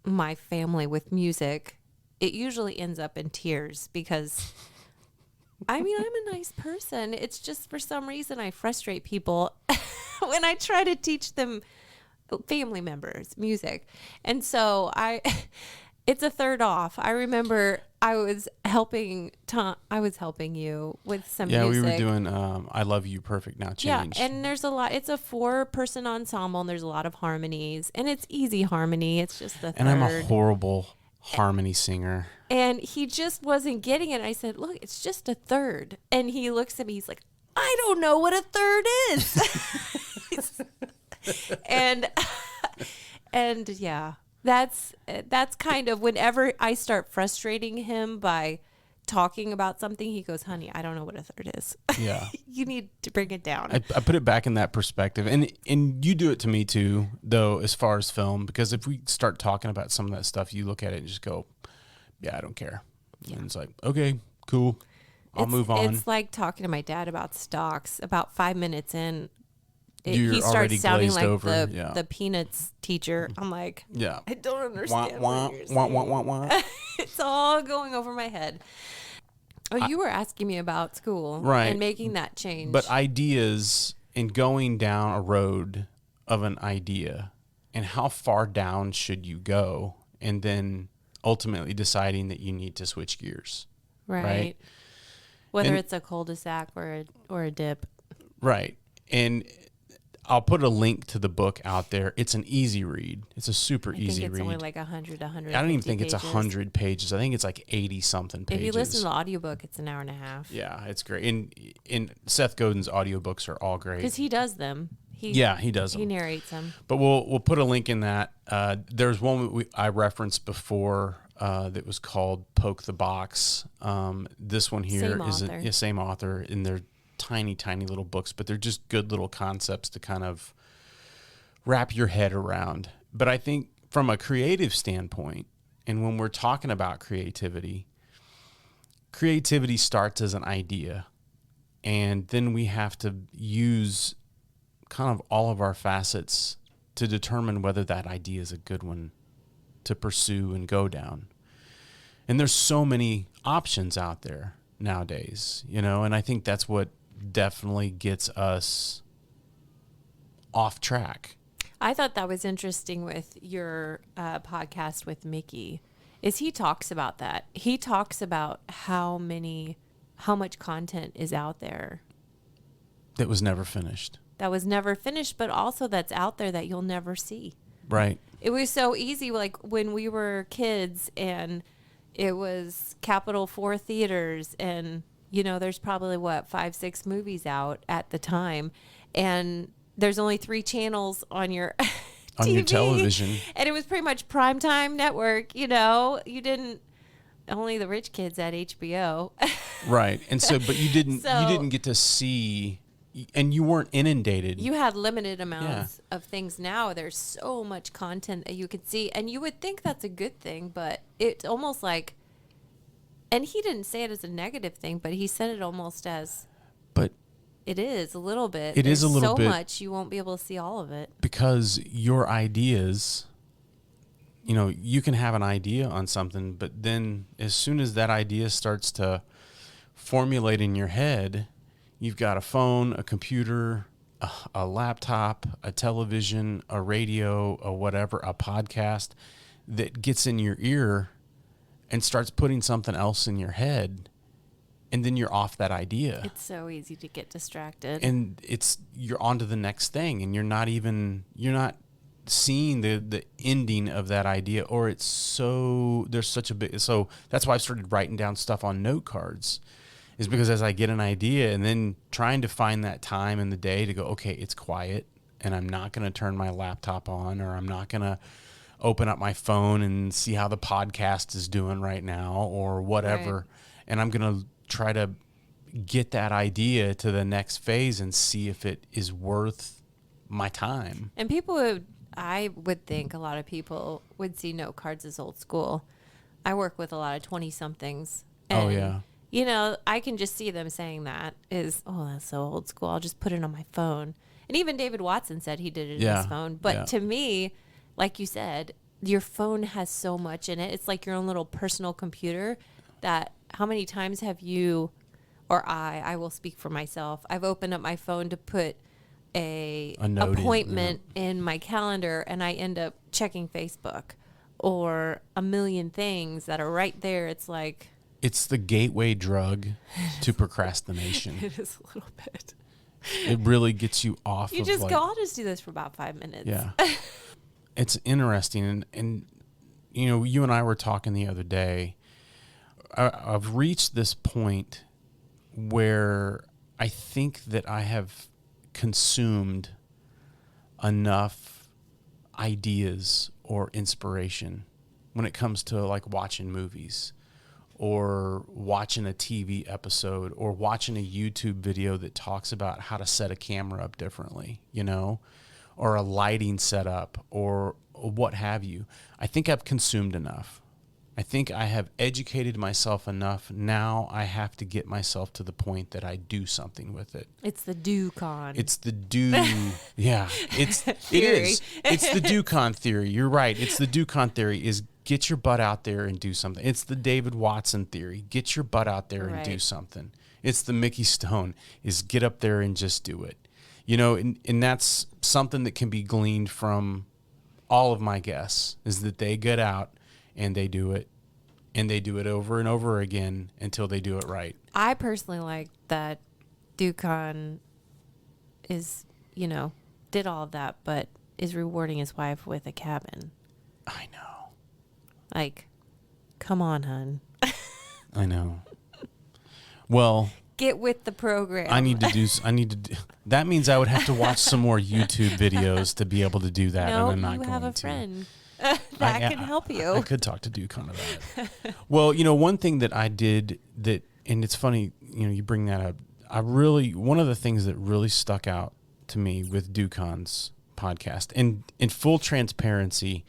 Speaker 3: my family with music. It usually ends up in tears because I mean, I'm a nice person. It's just for some reason I frustrate people when I try to teach them, family members, music. And so it's a third off. I remember I was helping you with some
Speaker 2: yeah,
Speaker 3: music.
Speaker 2: we were doing I Love You Perfect Now Change.
Speaker 3: Yeah, and there's a lot. It's a 4-person ensemble, and there's a lot of harmonies, and it's easy harmony. It's just the third.
Speaker 2: And I'm a horrible harmony singer.
Speaker 3: And he just wasn't getting it. I said, "Look, it's just a third." And he looks at me. He's like, "I don't know what a third is." and yeah, that's kind of whenever I start frustrating him by talking about something, he goes, "Honey, I don't know what a third is."
Speaker 2: Yeah.
Speaker 3: You need to bring it down.
Speaker 2: I put it back in that perspective, and you do it to me too, though, as far as film, because if we start talking about some of that stuff, you look at it and just go, "Yeah, I don't care," and it's like, okay, cool, I'll move on.
Speaker 3: It's like talking to my dad about stocks. About 5 minutes in,
Speaker 2: You're
Speaker 3: he
Speaker 2: already
Speaker 3: starts sounding
Speaker 2: glazed
Speaker 3: like
Speaker 2: over,
Speaker 3: the Peanuts teacher. I'm like,
Speaker 2: Yeah.
Speaker 3: I don't
Speaker 2: Wah,
Speaker 3: understand
Speaker 2: wah,
Speaker 3: what you're
Speaker 2: wah,
Speaker 3: saying.
Speaker 2: wah, wah, wah.
Speaker 3: It's all going over my head. Oh, you were asking me about school,
Speaker 2: Right.
Speaker 3: And making that change.
Speaker 2: But ideas and going down a road of an idea, and how far down should you go, and then ultimately deciding that you need to switch gears. right?
Speaker 3: Whether
Speaker 2: And-
Speaker 3: it's a cul-de-sac or a dip.
Speaker 2: Right. And I'll put a link to the book out there. It's an easy read. It's a super
Speaker 3: I
Speaker 2: easy
Speaker 3: think it's
Speaker 2: read.
Speaker 3: only like 100,
Speaker 2: I don't even think it's 100 pages. I think it's like 80 something pages.
Speaker 3: If you listen to the audiobook, it's an hour and a half.
Speaker 2: Yeah, it's great. And Seth Godin's audiobooks are all great.
Speaker 3: Because he does them.
Speaker 2: He does
Speaker 3: He
Speaker 2: them.
Speaker 3: narrates them.
Speaker 2: But we'll put a link in that. There's one I referenced before that was called Poke the Box. This one here
Speaker 3: Same
Speaker 2: is
Speaker 3: author.
Speaker 2: same author, and they're tiny, tiny little books, but they're just good little concepts to kind of wrap your head around. But I think from a creative standpoint, and when we're talking about creativity starts as an idea, and then we have to use kind of all of our facets to determine whether that idea is a good one to pursue and go down. And there's so many options out there nowadays, and I think that's what definitely gets us off track.
Speaker 3: I thought that was interesting with your podcast with Mickey, is he talks about that. He talks about how much content is out there
Speaker 2: That was never finished.
Speaker 3: that was never finished, but also that's out there that you'll never see.
Speaker 2: Right.
Speaker 3: It was so easy, like when we were kids and it was Capitol 4 theaters and, there's probably 5-6 movies out at the time. And there's only 3 channels on your
Speaker 2: On
Speaker 3: TV,
Speaker 2: your television.
Speaker 3: And it was pretty much primetime network, you didn't, only the rich kids had HBO.
Speaker 2: Right. And so, but you didn't
Speaker 3: So-
Speaker 2: get to see, and you weren't inundated.
Speaker 3: You had limited amounts of things. Now there's so much content that you could see, and you would think that's a good thing, but it's almost like, and he didn't say it as a negative thing, but he said it almost as
Speaker 2: But
Speaker 3: it is a little bit.
Speaker 2: It is a
Speaker 3: There's
Speaker 2: little
Speaker 3: so
Speaker 2: bit.
Speaker 3: much you won't be able to see all of it.
Speaker 2: because your ideas, you can have an idea on something, but then as soon as that idea starts to formulate in your head, you've got a phone, a computer, a laptop, a television, a radio, a whatever, a podcast that gets in your ear and starts putting something else in your head, and then you're off that idea.
Speaker 3: It's so easy to get distracted.
Speaker 2: And you're on to the next thing, and you're not seeing the ending of that idea, or there's such a big, so that's why I started writing down stuff on note cards, is because as I get an idea and then trying to find that time in the day to go, okay, it's quiet and I'm not going to turn my laptop on, or I'm not going to open up my phone and see how the podcast is doing right now or whatever.
Speaker 3: Right.
Speaker 2: And I'm going to try to get that idea to the next phase and see if it is worth my time.
Speaker 3: And I would think a lot of people would see note cards as old school. I work with a lot of 20-somethings.
Speaker 2: Oh,
Speaker 3: and,
Speaker 2: yeah.
Speaker 3: You know, I can just see them saying that is, oh, that's so old school. I'll just put it on my phone. And even David Watson said he did it in his phone. But to me, like you said, your phone has so much in it. It's like your own little personal computer that how many times have you, or I will speak for myself, I've opened up my phone to put a
Speaker 2: note
Speaker 3: appointment in my calendar and I end up checking Facebook or a million things that are right there. It's like...
Speaker 2: It's the gateway drug to procrastination.
Speaker 3: It is a little bit.
Speaker 2: It really gets you off
Speaker 3: You
Speaker 2: of
Speaker 3: just
Speaker 2: like,
Speaker 3: go, I'll just do this for about 5 minutes.
Speaker 2: Yeah. It's interesting. And, you know, you and I were talking the other day. I've reached this point where I think that I have consumed enough ideas or inspiration when it comes to like watching movies or watching a TV episode or watching a YouTube video that talks about how to set a camera up differently, you know, or a lighting setup or what have you. I think I've consumed enough. I think I have educated myself enough. Now I have to get myself to the point that I do something with it.
Speaker 3: It's the Ducon.
Speaker 2: It's the yeah. It
Speaker 3: Theory.
Speaker 2: is. It's the Ducon theory. You're right. It's the Ducon theory is get your butt out there and do something. It's the David Watson theory. Get your butt out there and do something. It's the Mickey Stone is get up there and just do it. You know, and that's something that can be gleaned from all of my guests is that they get out and they do it, and they do it over and over again until they do it right.
Speaker 3: I personally like that Ducon is, you know, did all of that, but is rewarding his wife with a cabin.
Speaker 2: I know.
Speaker 3: Like, come on, hun.
Speaker 2: I know. Well,
Speaker 3: get with the program.
Speaker 2: I need to do. That means I would have to watch some more YouTube videos to be able to do that.
Speaker 3: No,
Speaker 2: and I'm not
Speaker 3: you
Speaker 2: going
Speaker 3: have a
Speaker 2: to.
Speaker 3: friend that can help you.
Speaker 2: I could talk to Ducon about it. Well, you know, one thing that I did that, and it's funny, you know, you bring that up. One of the things that really stuck out to me with Ducon's podcast, and in full transparency,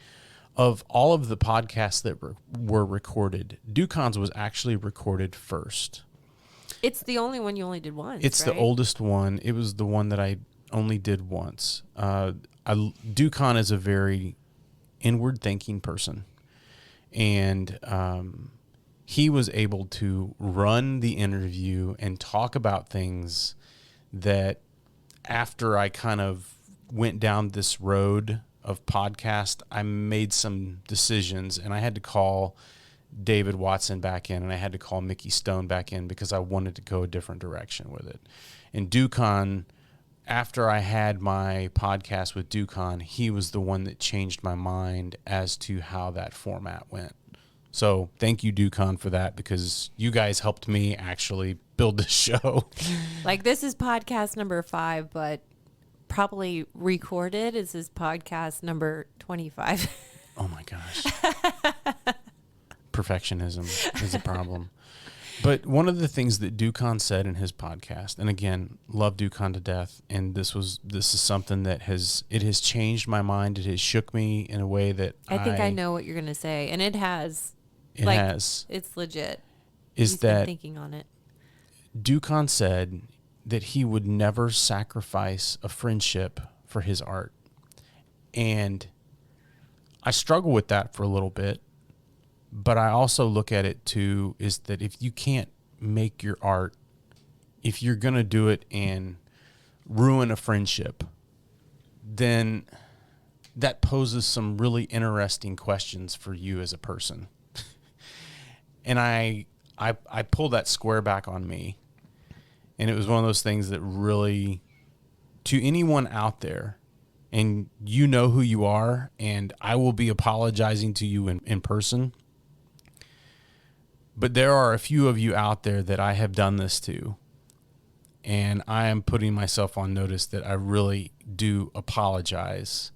Speaker 2: of all of the podcasts that were recorded, Ducon's was actually recorded first.
Speaker 3: It's the only one you only did once.
Speaker 2: It's
Speaker 3: right?
Speaker 2: the oldest one. It was the one that I only did once. Ducon is a very inward-thinking person, and he was able to run the interview and talk about things that after I kind of went down this road of podcast, I made some decisions, and I had to call David Watson back in, and I had to call Mickey Stone back in because I wanted to go a different direction with it. And Ducon, after I had my podcast with Ducon, he was the one that changed my mind as to how that format went. So thank you, Ducon, for that, because you guys helped me actually build the show.
Speaker 3: Like, this is podcast number 5, but probably recorded is his podcast number 25.
Speaker 2: Oh my gosh. Perfectionism is a problem. But one of the things that Ducon said in his podcast, and again, love Ducon to death, and this is something that has changed my mind. It has shook me in a way that
Speaker 3: I think I know what you're going to say, and it has.
Speaker 2: It has.
Speaker 3: It's legit.
Speaker 2: He's been
Speaker 3: thinking on it.
Speaker 2: Ducon said that he would never sacrifice a friendship for his art. And I struggle with that for a little bit, but I also look at it too, is that if you can't make your art, if you're going to do it and ruin a friendship, then that poses some really interesting questions for you as a person. And I pulled that square back on me. And it was one of those things that really, to anyone out there, and you know who you are, and I will be apologizing to you in person. But there are a few of you out there that I have done this to. And I am putting myself on notice that I really do apologize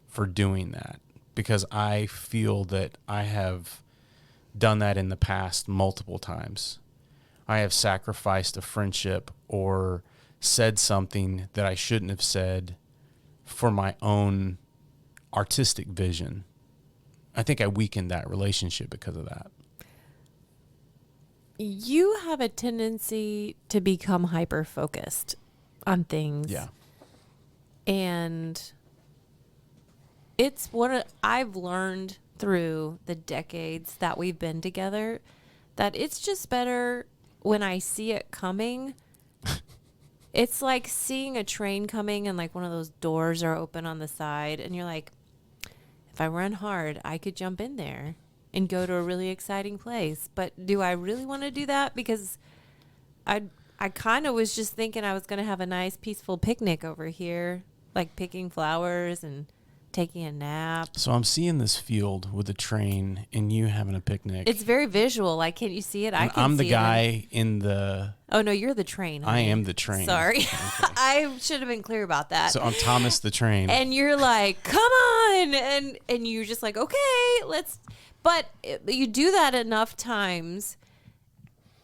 Speaker 2: for doing that, because I feel that I have done that in the past multiple times. I have sacrificed a friendship or said something that I shouldn't have said for my own artistic vision. I think I weakened that relationship because of that.
Speaker 3: You have a tendency to become hyper-focused on things.
Speaker 2: Yeah.
Speaker 3: And it's what I've learned through the decades that we've been together, that it's just better when I see it coming. It's like seeing a train coming and like one of those doors are open on the side and you're like, if I run hard, I could jump in there and go to a really exciting place. But do I really want to do that? Because I kind of was just thinking I was going to have a nice peaceful picnic over here, like picking flowers and taking a nap.
Speaker 2: So I'm seeing this field with a train and you having a picnic.
Speaker 3: It's very visual. Like, can't you see it? I can
Speaker 2: I'm the
Speaker 3: see
Speaker 2: guy in the...
Speaker 3: Oh, no, you're the train.
Speaker 2: I am the train.
Speaker 3: Sorry.
Speaker 2: Okay.
Speaker 3: I should have been clear about that.
Speaker 2: So I'm Thomas the train.
Speaker 3: And you're like, come on. And you're just like, okay, let's... But you do that enough times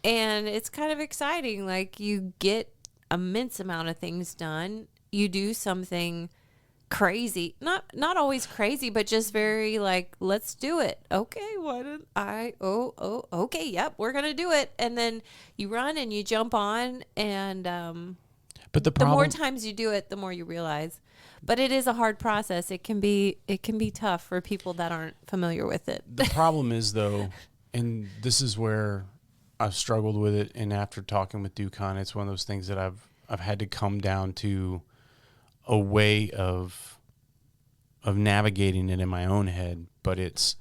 Speaker 3: and it's kind of exciting. Like, you get immense amount of things done. You do something crazy, not always crazy, but just very like, let's do it. Okay, why did okay, yep, we're gonna do it. And then you run and you jump on, and
Speaker 2: but the
Speaker 3: more times you do it, the more you realize. But it is a hard process. It can be tough for people that aren't familiar with it.
Speaker 2: The problem is, though, and this is where I've struggled with it, and after talking with Ducon, it's one of those things that I've had to come down to a way of navigating it in my own head, but it's,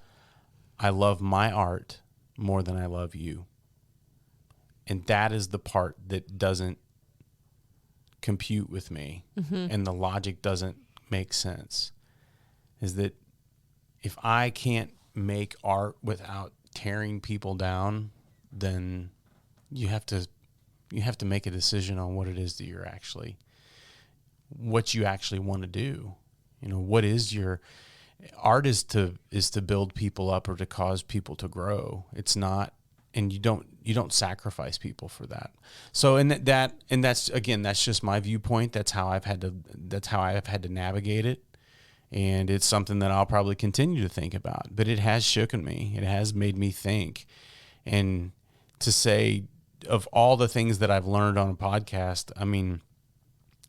Speaker 2: I love my art more than I love you. And that is the part that doesn't compute with me, and the logic doesn't make sense, is that if I can't make art without tearing people down, then you have to make a decision on what it is that you're actually, what you actually want to do. You know, what is your art? Is to build people up or to cause people to grow. It's not, and you don't sacrifice people for that. So, and that's again, that's just my viewpoint. That's how I've had to navigate it. And it's something that I'll probably continue to think about, but it has shooken me. It has made me think. And to say, of all the things that I've learned on a podcast, I mean,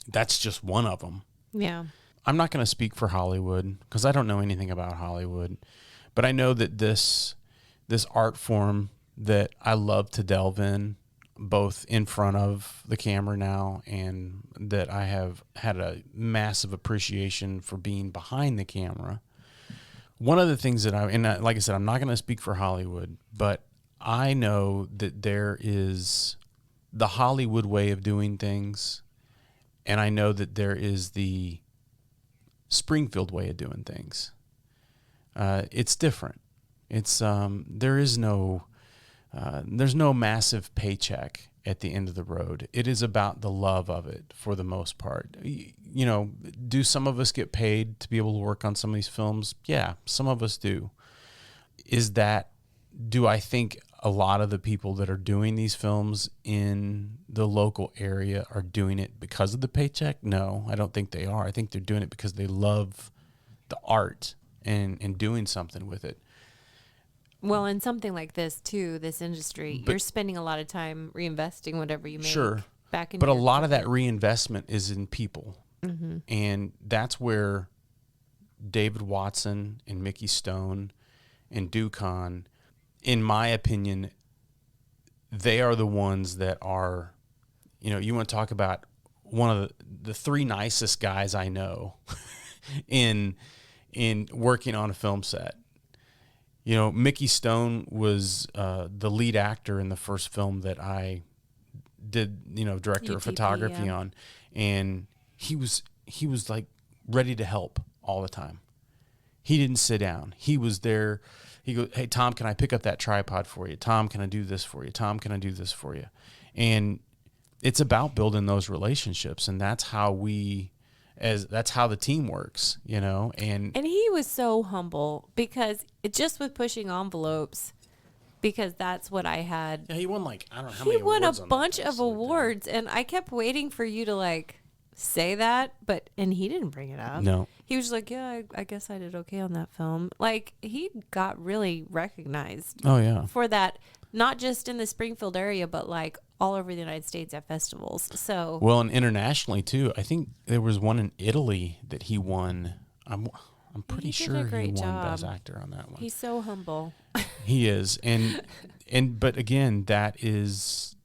Speaker 2: that's just one of them.
Speaker 3: Yeah.
Speaker 2: I'm not going to speak for Hollywood because I don't know anything about Hollywood, but I know that this art form that I love to delve in, both in front of the camera now, and that I have had a massive appreciation for being behind the camera. One of the things that like I said, I'm not going to speak for Hollywood, but I know that there is the Hollywood way of doing things, and I know that there is the Springfield way of doing things. It's different. It's there's no massive paycheck at the end of the road. It is about the love of it for the most part. You know, do some of us get paid to be able to work on some of these films? Yeah, some of us do. Do I think a lot of the people that are doing these films in the local area are doing it because of the paycheck? No, I don't think they are. I think they're doing it because they love the art and doing something with it.
Speaker 3: Well, in something like this too, this industry, you're spending a lot of time reinvesting whatever you make.
Speaker 2: Sure.
Speaker 3: Back in.
Speaker 2: But a lot of that reinvestment is in people. Mm-hmm. And that's where David Watson and Mickey Stone and Ducon, in my opinion, they are the ones that are, you know, you want to talk about one of the three nicest guys I know in working on a film set. You know, Mickey Stone was the lead actor in the first film that I did, you know, director of photography on. And he was like ready to help all the time. He didn't sit down. He was there. He goes, "Hey, Tom, can I pick up that tripod for you? Tom, can I do this for you? Tom, can I do this for you?" And it's about building those relationships. And that's how that's how the team works, you know. And
Speaker 3: he was so humble because just with pushing envelopes, because that's what I had.
Speaker 2: Yeah, he won like, I don't know how
Speaker 3: He
Speaker 2: many
Speaker 3: won a
Speaker 2: awards on that
Speaker 3: bunch
Speaker 2: thing,
Speaker 3: of
Speaker 2: so like that.
Speaker 3: awards, and I kept waiting for you to like say that, and he didn't bring it up.
Speaker 2: No.
Speaker 3: He was like, yeah, I guess I did okay on that film. Like, he got really recognized
Speaker 2: Oh, yeah.
Speaker 3: for that, not just in the Springfield area, but like all over the United States at festivals. So,
Speaker 2: Well, and internationally too. I think there was one in Italy that he won. I'm pretty
Speaker 3: He did a
Speaker 2: sure he
Speaker 3: great
Speaker 2: won
Speaker 3: job.
Speaker 2: Best Actor on that one.
Speaker 3: he's so humble.
Speaker 2: He is, and but again, that is,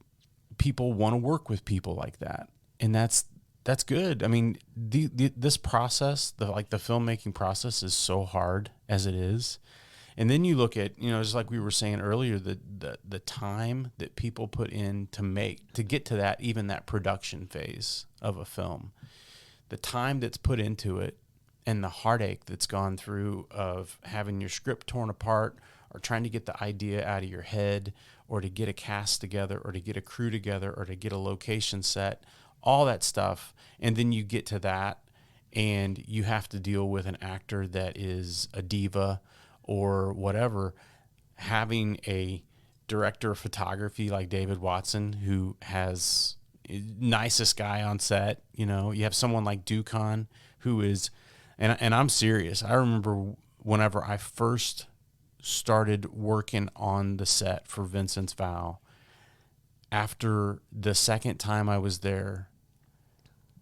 Speaker 2: people want to work with people like that, and that's good. I mean, this process, the filmmaking process, is so hard as it is, and then you look at, just like we were saying earlier, the time that people put in to get to that production phase of a film, the time that's put into it, and the heartache that's gone through of having your script torn apart, or trying to get the idea out of your head, or to get a cast together, or to get a crew together, or to get a location set, all that stuff. And then you get to that, and you have to deal with an actor that is a diva or whatever. Having a director of photography like David Watson, who has nicest guy on set, you have someone like Ducon, who is, and I'm serious. I remember whenever I first started working on the set for Vincent's Vow, after the second time I was there,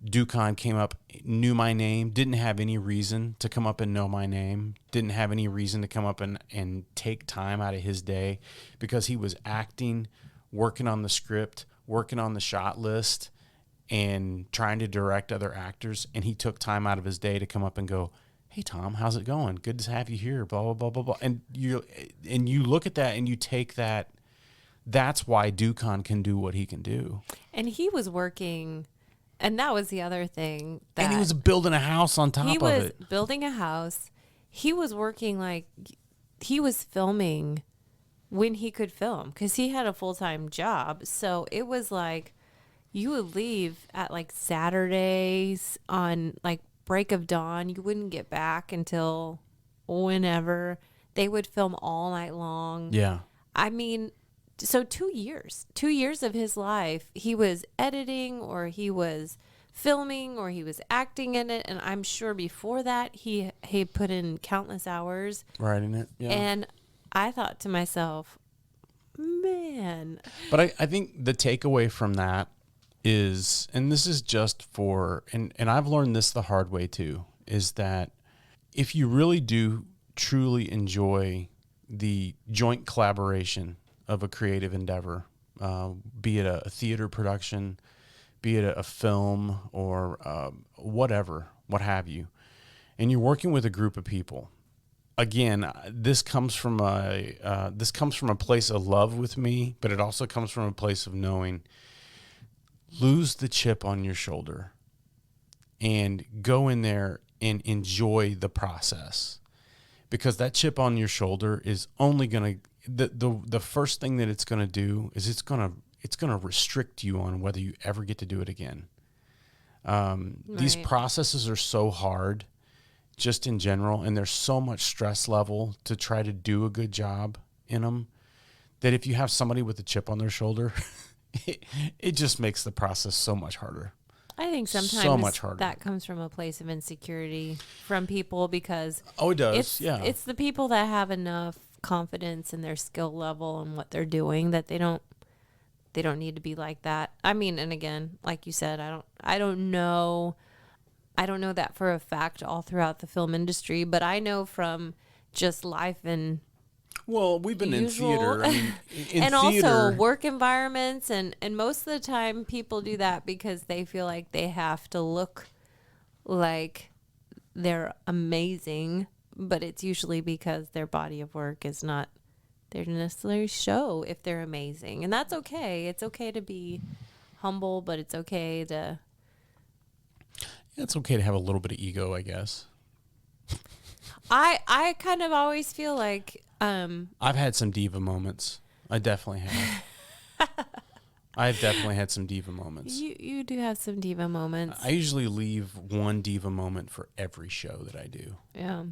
Speaker 2: Ducon came up, knew my name, didn't have any reason to come up and know my name, didn't have any reason to come up and take time out of his day, because he was acting, working on the script, working on the shot list, and trying to direct other actors. And he took time out of his day to come up and go, "Hey, Tom, how's it going? Good to have you here, blah, blah, blah, blah, blah." And you look at that and you take that. That's why Ducon can do what he can do.
Speaker 3: And he was working, and that was the other thing.
Speaker 2: And he was building a house on top of it.
Speaker 3: He was building a house. He was working he was filming when he could film, because he had a full-time job. So it was like you would leave at like Saturdays on like break of dawn. You wouldn't get back until whenever. They would film all night long.
Speaker 2: Yeah.
Speaker 3: I mean, so 2 years of his life, he was editing, or he was filming, or he was acting in it. And I'm sure before that, he put in countless hours
Speaker 2: Writing it. Yeah.
Speaker 3: And I thought to myself, man.
Speaker 2: But I think the takeaway from that is, and this is just for, and I've learned this the hard way too, is that if you really do truly enjoy the joint collaboration of a creative endeavor, be it a theater production, be it a film, or whatever, what have you, and you're working with a group of people. Again, this comes from a place of love with me, but it also comes from a place of knowing, lose the chip on your shoulder and go in there and enjoy the process, because that chip on your shoulder is only going to, the first thing that it's going to do is it's going to restrict you on whether you ever get to do it again. These processes are so hard just in general, and there's so much stress level to try to do a good job in them, that if you have somebody with a chip on their shoulder, it just makes the process so much harder.
Speaker 3: I think sometimes
Speaker 2: so much harder.
Speaker 3: That comes from a place of insecurity from people, because
Speaker 2: it does.
Speaker 3: It's the people that have enough confidence in their skill level and what they're doing that they don't need to be like that. I mean, and again, like you said, I don't know that for a fact all throughout the film industry, but I know from just life and
Speaker 2: well, we've been
Speaker 3: usual,
Speaker 2: in theater, I mean,
Speaker 3: and
Speaker 2: theater,
Speaker 3: also work environments, and most of the time people do that because they feel like they have to look like they're amazing, but it's usually because their body of work is not there to necessarily show if they're amazing. And that's okay. It's okay to be humble, but it's okay to
Speaker 2: have a little bit of ego, I guess.
Speaker 3: I kind of always feel like
Speaker 2: I've had some diva moments. I definitely have. I've definitely had some diva moments.
Speaker 3: You do have some diva moments.
Speaker 2: I usually leave one diva moment for every show that I do.
Speaker 3: Yeah.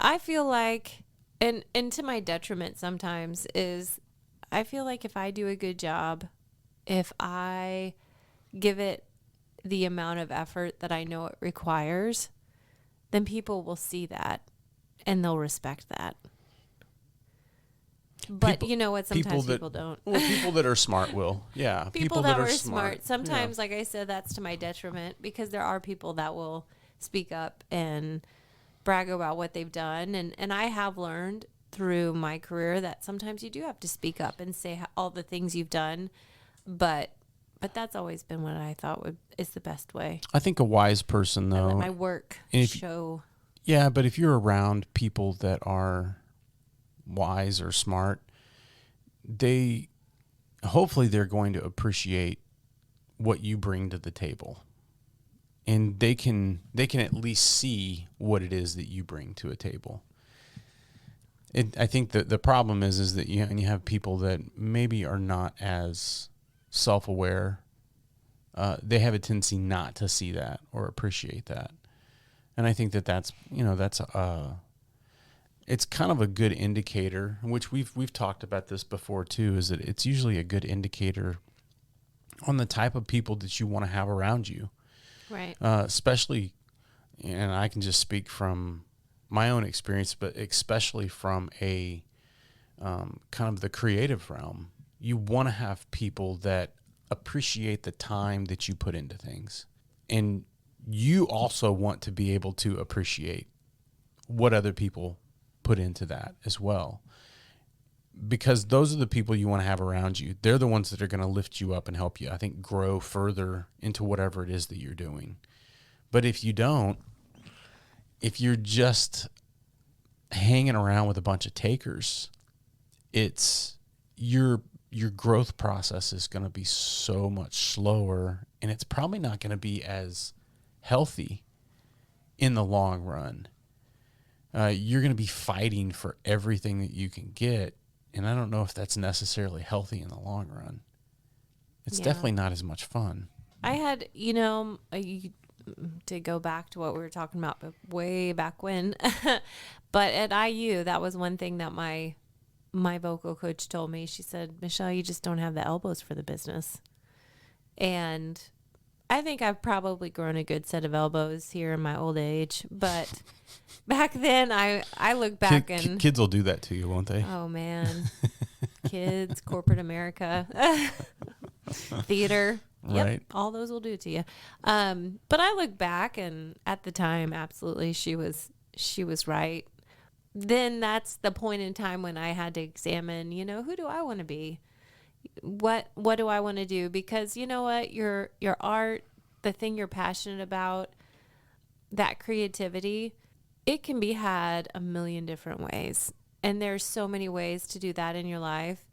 Speaker 3: I feel like And to my detriment sometimes is I feel like if I do a good job, if I give it the amount of effort that I know it requires, then people will see that and they'll respect that. But you know what? Sometimes people don't.
Speaker 2: Well, people that are smart will. Yeah.
Speaker 3: People that are smart. Sometimes, like I said, that's to my detriment because there are people that will speak up and brag about what they've done. And I have learned through my career that sometimes you do have to speak up and say all the things you've done. But that's always been what I thought is the best way.
Speaker 2: I think a wise person, though.
Speaker 3: I let my work show.
Speaker 2: Yeah, but if you're around people that are wise or smart, hopefully they're going to appreciate what you bring to the table, and they can at least see what it is that you bring to a table. I think that the problem is that you have people that maybe are not as self-aware. They have a tendency not to see that or appreciate that, and I think that's it's kind of a good indicator, which we've talked about this before too, is that it's usually a good indicator on the type of people that you want to have around you.
Speaker 3: Right.
Speaker 2: Especially, and I can just speak from my own experience, but especially from a kind of the creative realm. You want to have people that appreciate the time that you put into things. And you also want to be able to appreciate what other people put into that as well, because those are the people you want to have around you. They're the ones that are going to lift you up and help you, I think, grow further into whatever it is that you're doing. But if you don't, if you're just hanging around with a bunch of takers, it's your growth process is going to be so much slower, and it's probably not going to be as healthy in the long run. You're going to be fighting for everything that you can get, and I don't know if that's necessarily healthy in the long run. It's definitely not as much fun.
Speaker 3: I had, to go back to what we were talking about but way back when, but at IU, that was one thing that my vocal coach told me. She said, Michelle, you just don't have the elbows for the business. And I think I've probably grown a good set of elbows here in my old age, but back then I look back and
Speaker 2: kids will do that to you, won't they?
Speaker 3: Oh man. Kids, corporate America, theater. Yep,
Speaker 2: right.
Speaker 3: All those will do it to you. But I look back and at the time, absolutely, she was right. Then that's the point in time when I had to examine, who do I want to be? What do I want to do? Because you know what, your art, the thing you're passionate about, that creativity, it can be had a million different ways. And there's so many ways to do that in your life.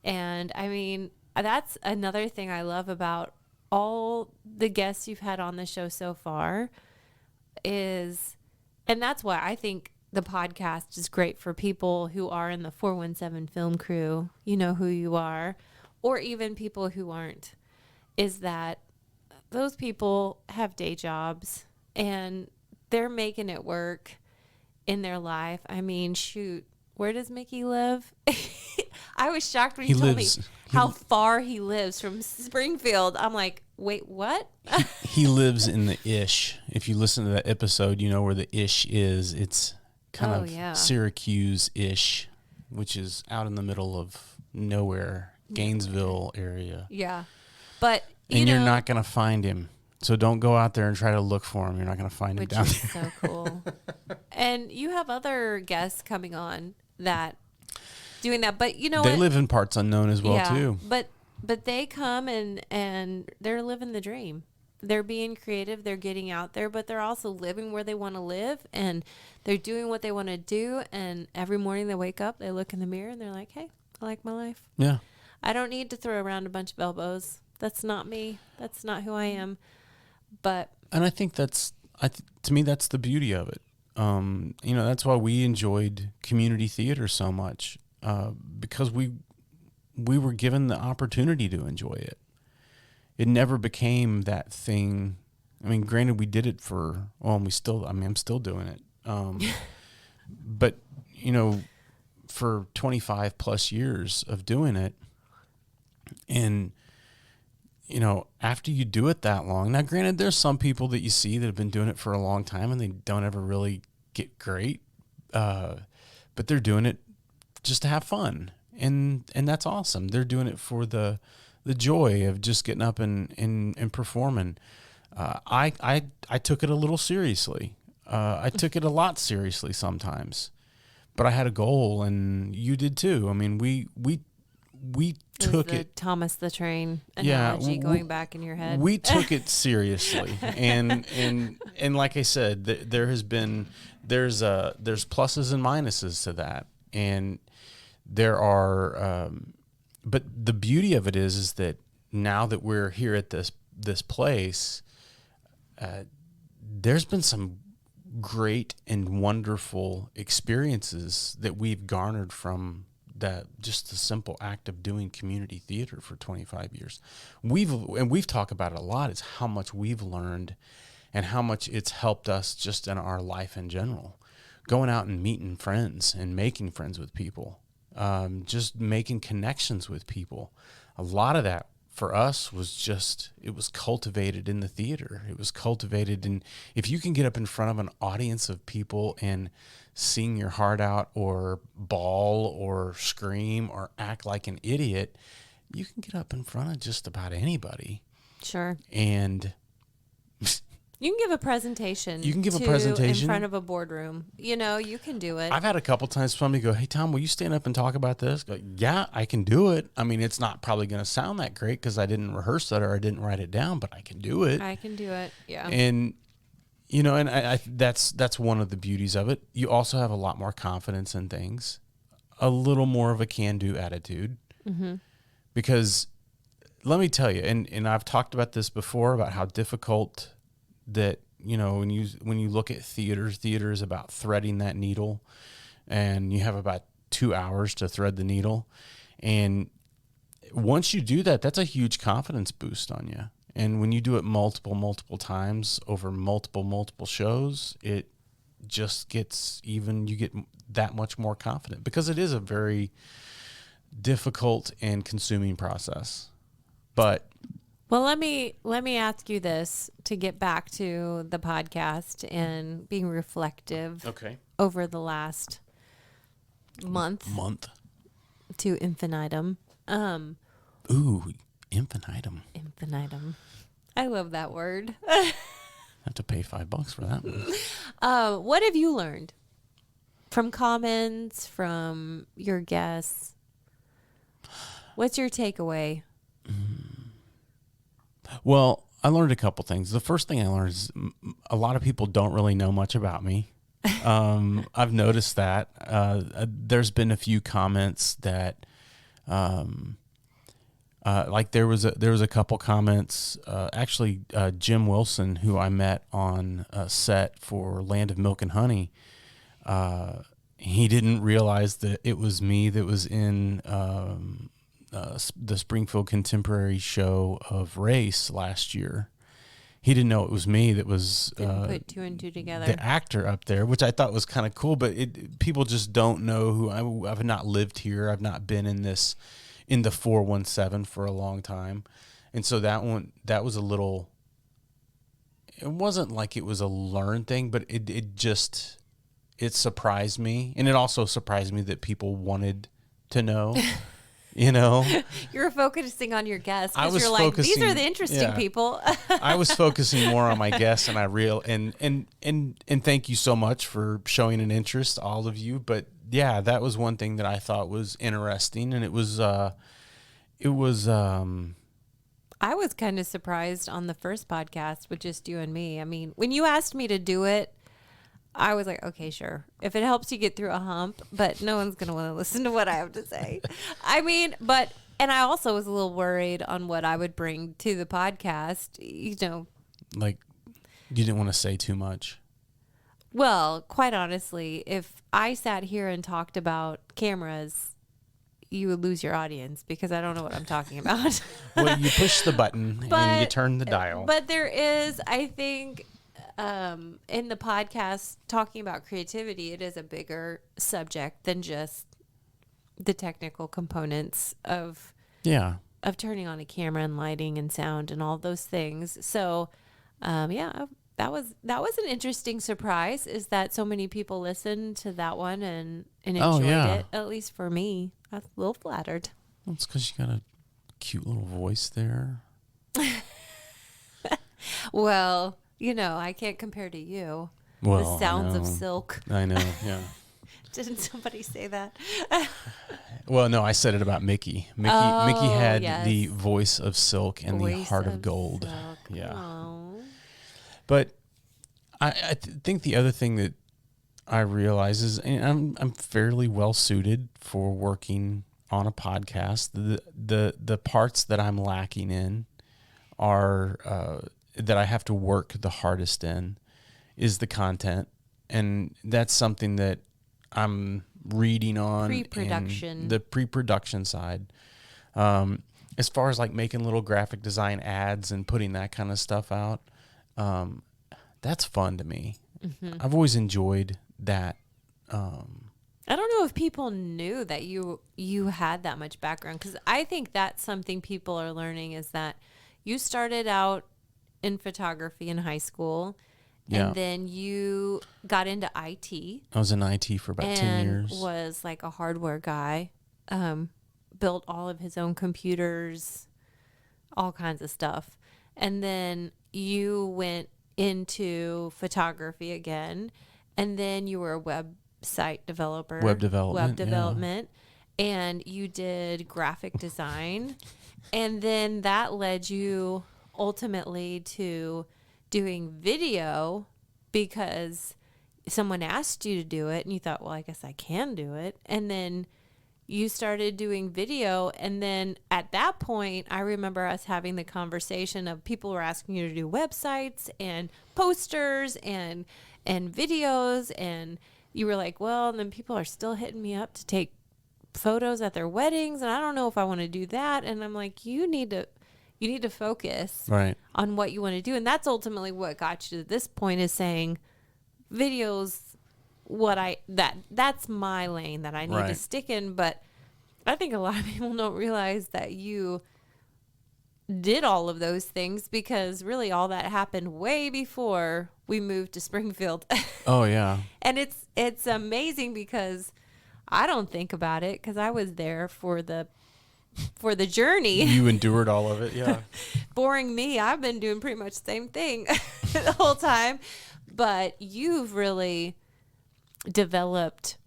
Speaker 3: And I mean, that's another thing I love about all the guests you've had on the show so far and that's why I think the podcast is great for people who are in the 417 film crew, you know who you are, or even people who aren't, is that those people have day jobs and they're making it work in their life. I mean, shoot, where does Mickey live? I was shocked when he told me how far he lives from Springfield. I'm like, wait, what?
Speaker 2: He lives in the Ish. If you listen to that episode, you know where the Ish is. It's kind of Syracuse-ish, which is out in the middle of nowhere, Gainesville area.
Speaker 3: Yeah. But,
Speaker 2: you're not going to find him. So don't go out there and try to look for him. You're not going to find him down there.
Speaker 3: Which is so cool. And you have other guests coming on that doing that, but
Speaker 2: they live in parts unknown as well too.
Speaker 3: But they come and they're living the dream. They're being creative. They're getting out there, but they're also living where they want to live, and they're doing what they want to do. And every morning they wake up, they look in the mirror, and they're like, "Hey, I like my life.
Speaker 2: Yeah,
Speaker 3: I don't need to throw around a bunch of elbows. That's not me. That's not who I am." And
Speaker 2: I think to me, that's the beauty of it. That's why we enjoyed community theater so much, because we were given the opportunity to enjoy it. It never became that thing. I mean, granted, we did it I'm still doing it. But, for 25 plus years of doing it. And, you know, after you do it that long, now granted, there's some people that you see that have been doing it for a long time and they don't ever really get great. But they're doing it just to have fun. And that's awesome. They're doing it for the joy of just getting up and performing. I took it a little seriously. I took it a lot seriously sometimes, but I had a goal, and you did too. I mean, we took it.
Speaker 3: Thomas the Train analogy going back in your head.
Speaker 2: We took it seriously, and like I said, there's pluses and minuses to that, and there are. But the beauty of it is that now that we're here at this place, there's been some great and wonderful experiences that we've garnered from that, just the simple act of doing community theater for 25 years. We've talked about it a lot, is how much we've learned and how much it's helped us just in our life in general. Going out and meeting friends and making friends with people, just making connections with people. A lot of that for us it was cultivated in the theater. It was cultivated in, if you can get up in front of an audience of people and sing your heart out or bawl or scream or act like an idiot, you can get up in front of just about anybody.
Speaker 3: Sure.
Speaker 2: And
Speaker 3: you can give a presentation. In front of a boardroom. You know, you can do it.
Speaker 2: I've had a couple times somebody go, "Hey, Tom, will you stand up and talk about this?" Go, "Yeah, I can do it." I mean, it's not probably going to sound that great because I didn't rehearse it or I didn't write it down, but I can do it.
Speaker 3: Yeah.
Speaker 2: And, you know, and I that's one of the beauties of it. You also have a lot more confidence in things, a little more of a can-do attitude. Mm-hmm. Because let me tell you, and I've talked about this before, about how difficult that, you know, when you look at theater is about threading that needle, and you have about 2 hours to thread the needle. And once you do that, that's a huge confidence boost on you. And when you do it multiple times over multiple shows, it just gets you get that much more confident, because it is a very difficult and consuming process. But
Speaker 3: well, let me ask you this to get back to the podcast and being reflective.
Speaker 2: Okay.
Speaker 3: Over the last month to infinitum.
Speaker 2: Ooh, infinitum.
Speaker 3: Infinitum. I love that word.
Speaker 2: I have to pay $5 for that one.
Speaker 3: What have you learned from comments, from your guests? What's your takeaway?
Speaker 2: Well, I learned a couple things. The first thing I learned is a lot of people don't really know much about me. I've noticed that. There's been a few comments that, like there was a couple comments. Actually, Jim Wilson, who I met on a set for Land of Milk and Honey, he didn't realize that it was me that was in the Springfield Contemporary show of Race last year. He didn't know it was me that was
Speaker 3: didn't put two and two together.
Speaker 2: The actor up there, which I thought was kind of cool. But people just don't know who I've not lived here. I've not been in the 417 for a long time, and so that was a little. It wasn't like it was a learned thing, but it surprised me, and it also surprised me that people wanted to know. You know,
Speaker 3: you're focusing on your guests because you're like, these are the interesting people.
Speaker 2: I was focusing more on my guests, and thank you so much for showing an interest, all of you. But yeah, that was one thing that I thought was interesting, and it was. I
Speaker 3: was kind of surprised on the first podcast with just you and me. I mean, when you asked me to do it, I was like, okay, sure. If it helps you get through a hump, but no one's going to want to listen to what I have to say. I mean, and I also was a little worried on what I would bring to the podcast, you know. Like,
Speaker 2: you didn't want to say too much.
Speaker 3: Well, quite honestly, if I sat here and talked about cameras, you would lose your audience because I don't know what I'm talking about.
Speaker 2: Well, you push the button and you turn the dial.
Speaker 3: But there is, I think, in the podcast talking about creativity, it is a bigger subject than just the technical components of
Speaker 2: Yeah.
Speaker 3: turning on a camera and lighting and sound and all those things. So, yeah, that was an interesting surprise, is that so many people listened to that one and
Speaker 2: Oh,
Speaker 3: enjoyed
Speaker 2: yeah.
Speaker 3: it. At least for me, I was a little flattered.
Speaker 2: Well, it's because you got a cute little voice there.
Speaker 3: Well, I can't compare to you.
Speaker 2: Well,
Speaker 3: The sounds
Speaker 2: I
Speaker 3: of
Speaker 2: know.
Speaker 3: silk.
Speaker 2: I know, yeah.
Speaker 3: Didn't somebody say that?
Speaker 2: Well, no, I said it about Mickey. Mickey
Speaker 3: Oh,
Speaker 2: had
Speaker 3: yes.
Speaker 2: the voice of silk and the
Speaker 3: Voice
Speaker 2: heart of gold.
Speaker 3: silk.
Speaker 2: Yeah.
Speaker 3: Oh.
Speaker 2: But I think the other thing that I realize is, and I'm fairly well suited for working on a podcast. The parts that I'm lacking in are that I have to work the hardest in is the content, and that's something that I'm reading on.
Speaker 3: Pre-production.
Speaker 2: And the pre-production side. As far as like making little graphic design ads and putting that kind of stuff out, that's fun to me.
Speaker 3: Mm-hmm.
Speaker 2: I've always enjoyed that.
Speaker 3: I don't know if people knew that you had that much background, because I think that's something people are learning, is that you started out in photography in high school,
Speaker 2: Yeah.
Speaker 3: and then you got into IT.
Speaker 2: I was in IT for about 10 years.
Speaker 3: Was like a hardware guy, built all of his own computers, all kinds of stuff. And then you went into photography again, and then you were a website developer.
Speaker 2: Web development,
Speaker 3: and you did graphic design. And then that led you ultimately to doing video, because someone asked you to do it and you thought, well, I guess I can do it. And then you started doing video. And then at that point, I remember us having the conversation of people were asking you to do websites and posters and videos. And you were like, well, and then people are still hitting me up to take photos at their weddings, and I don't know if I want to do that. And I'm like, you need to focus
Speaker 2: Right.
Speaker 3: on what you want to do. And that's ultimately what got you to this point, is saying videos, that's my lane that I need to
Speaker 2: Right.
Speaker 3: stick in. But I think a lot of people don't realize that you did all of those things, because really all that happened way before we moved to Springfield.
Speaker 2: Oh, yeah.
Speaker 3: And it's amazing, because I don't think about it, because I was there for the journey.
Speaker 2: You endured all of it, yeah.
Speaker 3: Boring me, I've been doing pretty much the same thing the whole time. But you've really developed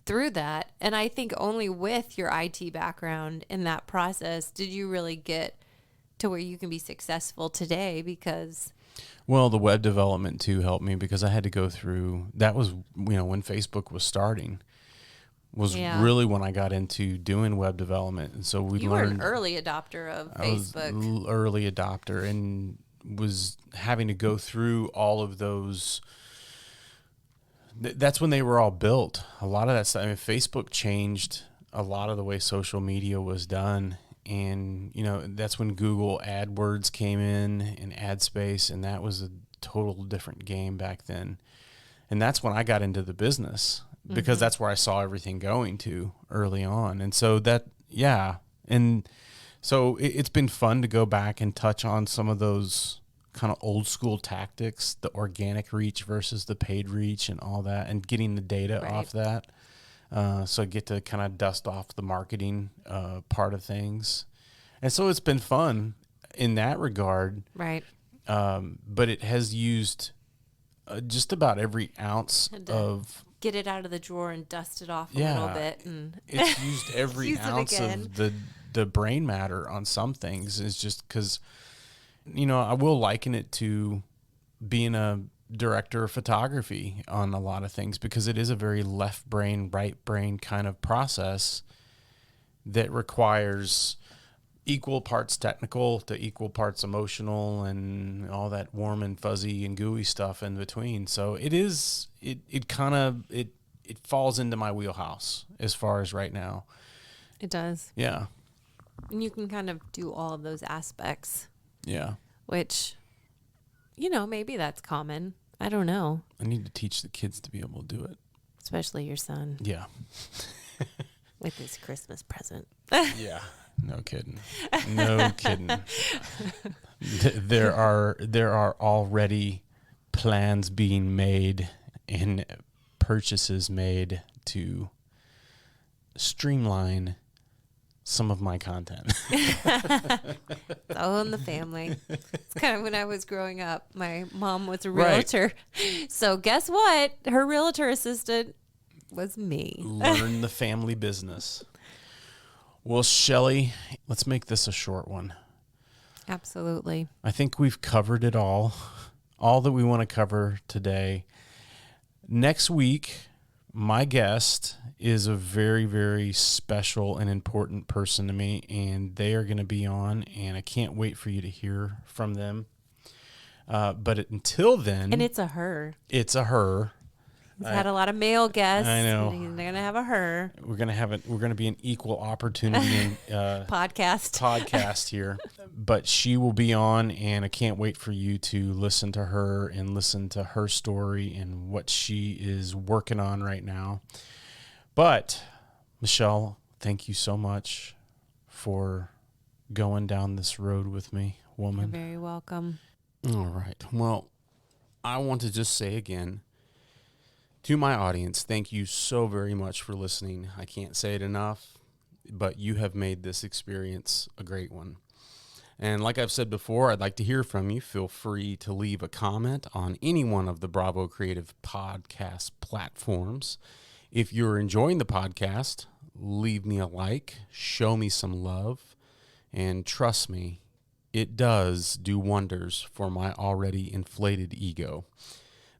Speaker 3: through that. And I think only with your IT background in that process did you really get to where you can be successful today, because...
Speaker 2: Well, the web development too helped me, because I had to go through, that was, when Facebook was starting, was really when I got into doing web development. And so we
Speaker 3: You
Speaker 2: learned.
Speaker 3: were an early adopter of
Speaker 2: I was
Speaker 3: Facebook.
Speaker 2: early adopter, and was having to go through all of those. That's when they were all built. A lot of that stuff. I mean, Facebook changed a lot of the way social media was done. And, that's when Google AdWords came in and ad space, and that was a total different game back then. And that's when I got into the business, because that's where I saw everything going to early on. And so and so it's been fun to go back and touch on some of those kind of old school tactics, the organic reach versus the paid reach and all that, and getting the data off that. So I get to kind of dust off the marketing part of things. And so it's been fun in that regard.
Speaker 3: Right.
Speaker 2: But it has used just about every ounce of...
Speaker 3: Get it out of the drawer and dust it off a little bit. And
Speaker 2: it's used every
Speaker 3: use
Speaker 2: ounce of the brain matter on some things. It's just because, I will liken it to being a director of photography on a lot of things, because it is a very left brain, right brain kind of process that requires equal parts technical to equal parts emotional and all that warm and fuzzy and gooey stuff in between. So it falls into my wheelhouse as far as right now.
Speaker 3: It does.
Speaker 2: Yeah.
Speaker 3: And you can kind of do all of those aspects.
Speaker 2: Yeah.
Speaker 3: Which, maybe that's common. I don't know.
Speaker 2: I need to teach the kids to be able to do it.
Speaker 3: Especially your son.
Speaker 2: Yeah.
Speaker 3: with his Christmas present.
Speaker 2: Yeah, no kidding. No kidding. There are already plans being made and purchases made to streamline some of my content.
Speaker 3: It's all in the family. It's kind of when I was growing up. My mom was a realtor. Right. So guess what? Her realtor assistant was me.
Speaker 2: Learn the family business. Well, Shelly, let's make this a short one.
Speaker 3: Absolutely.
Speaker 2: I think we've covered it all that we want to cover today. Next week, my guest is a very, very special and important person to me, and they are going to be on, and I can't wait for you to hear from them. But until then...
Speaker 3: And it's a her.
Speaker 2: It's a her.
Speaker 3: He's had a lot of male guests.
Speaker 2: I know.
Speaker 3: They're going to have a her.
Speaker 2: We're going to be an equal opportunity podcast here. But she will be on, and I can't wait for you to listen to her and listen to her story and what she is working on right now. But Michelle, thank you so much for going down this road with me, woman.
Speaker 3: You're very welcome.
Speaker 2: All right. Well, I want to just say again, to my audience, thank you so very much for listening. I can't say it enough, but you have made this experience a great one. And like I've said before, I'd like to hear from you. Feel free to leave a comment on any one of the Bravo Creative podcast platforms. If you're enjoying the podcast, leave me a like, show me some love, and trust me, it does do wonders for my already inflated ego.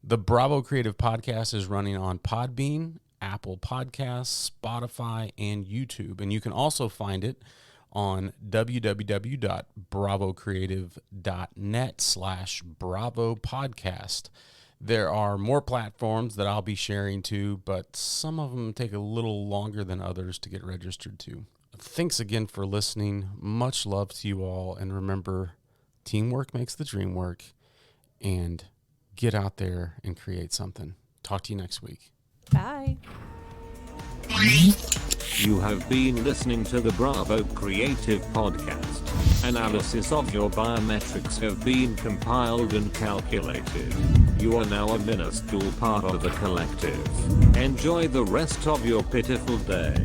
Speaker 2: The Bravo Creative Podcast is running on Podbean, Apple Podcasts, Spotify, and YouTube. And you can also find it on www.bravocreative.net/Bravo Podcast. There are more platforms that I'll be sharing to, but some of them take a little longer than others to get registered to. Thanks again for listening. Much love to you all. And remember, teamwork makes the dream work. And get out there and create something. Talk to you next week.
Speaker 3: Bye.
Speaker 1: You have been listening to the Bravo Creative Podcast. Analysis of your biometrics have been compiled and calculated. You are now a minuscule part of the collective. Enjoy the rest of your pitiful day.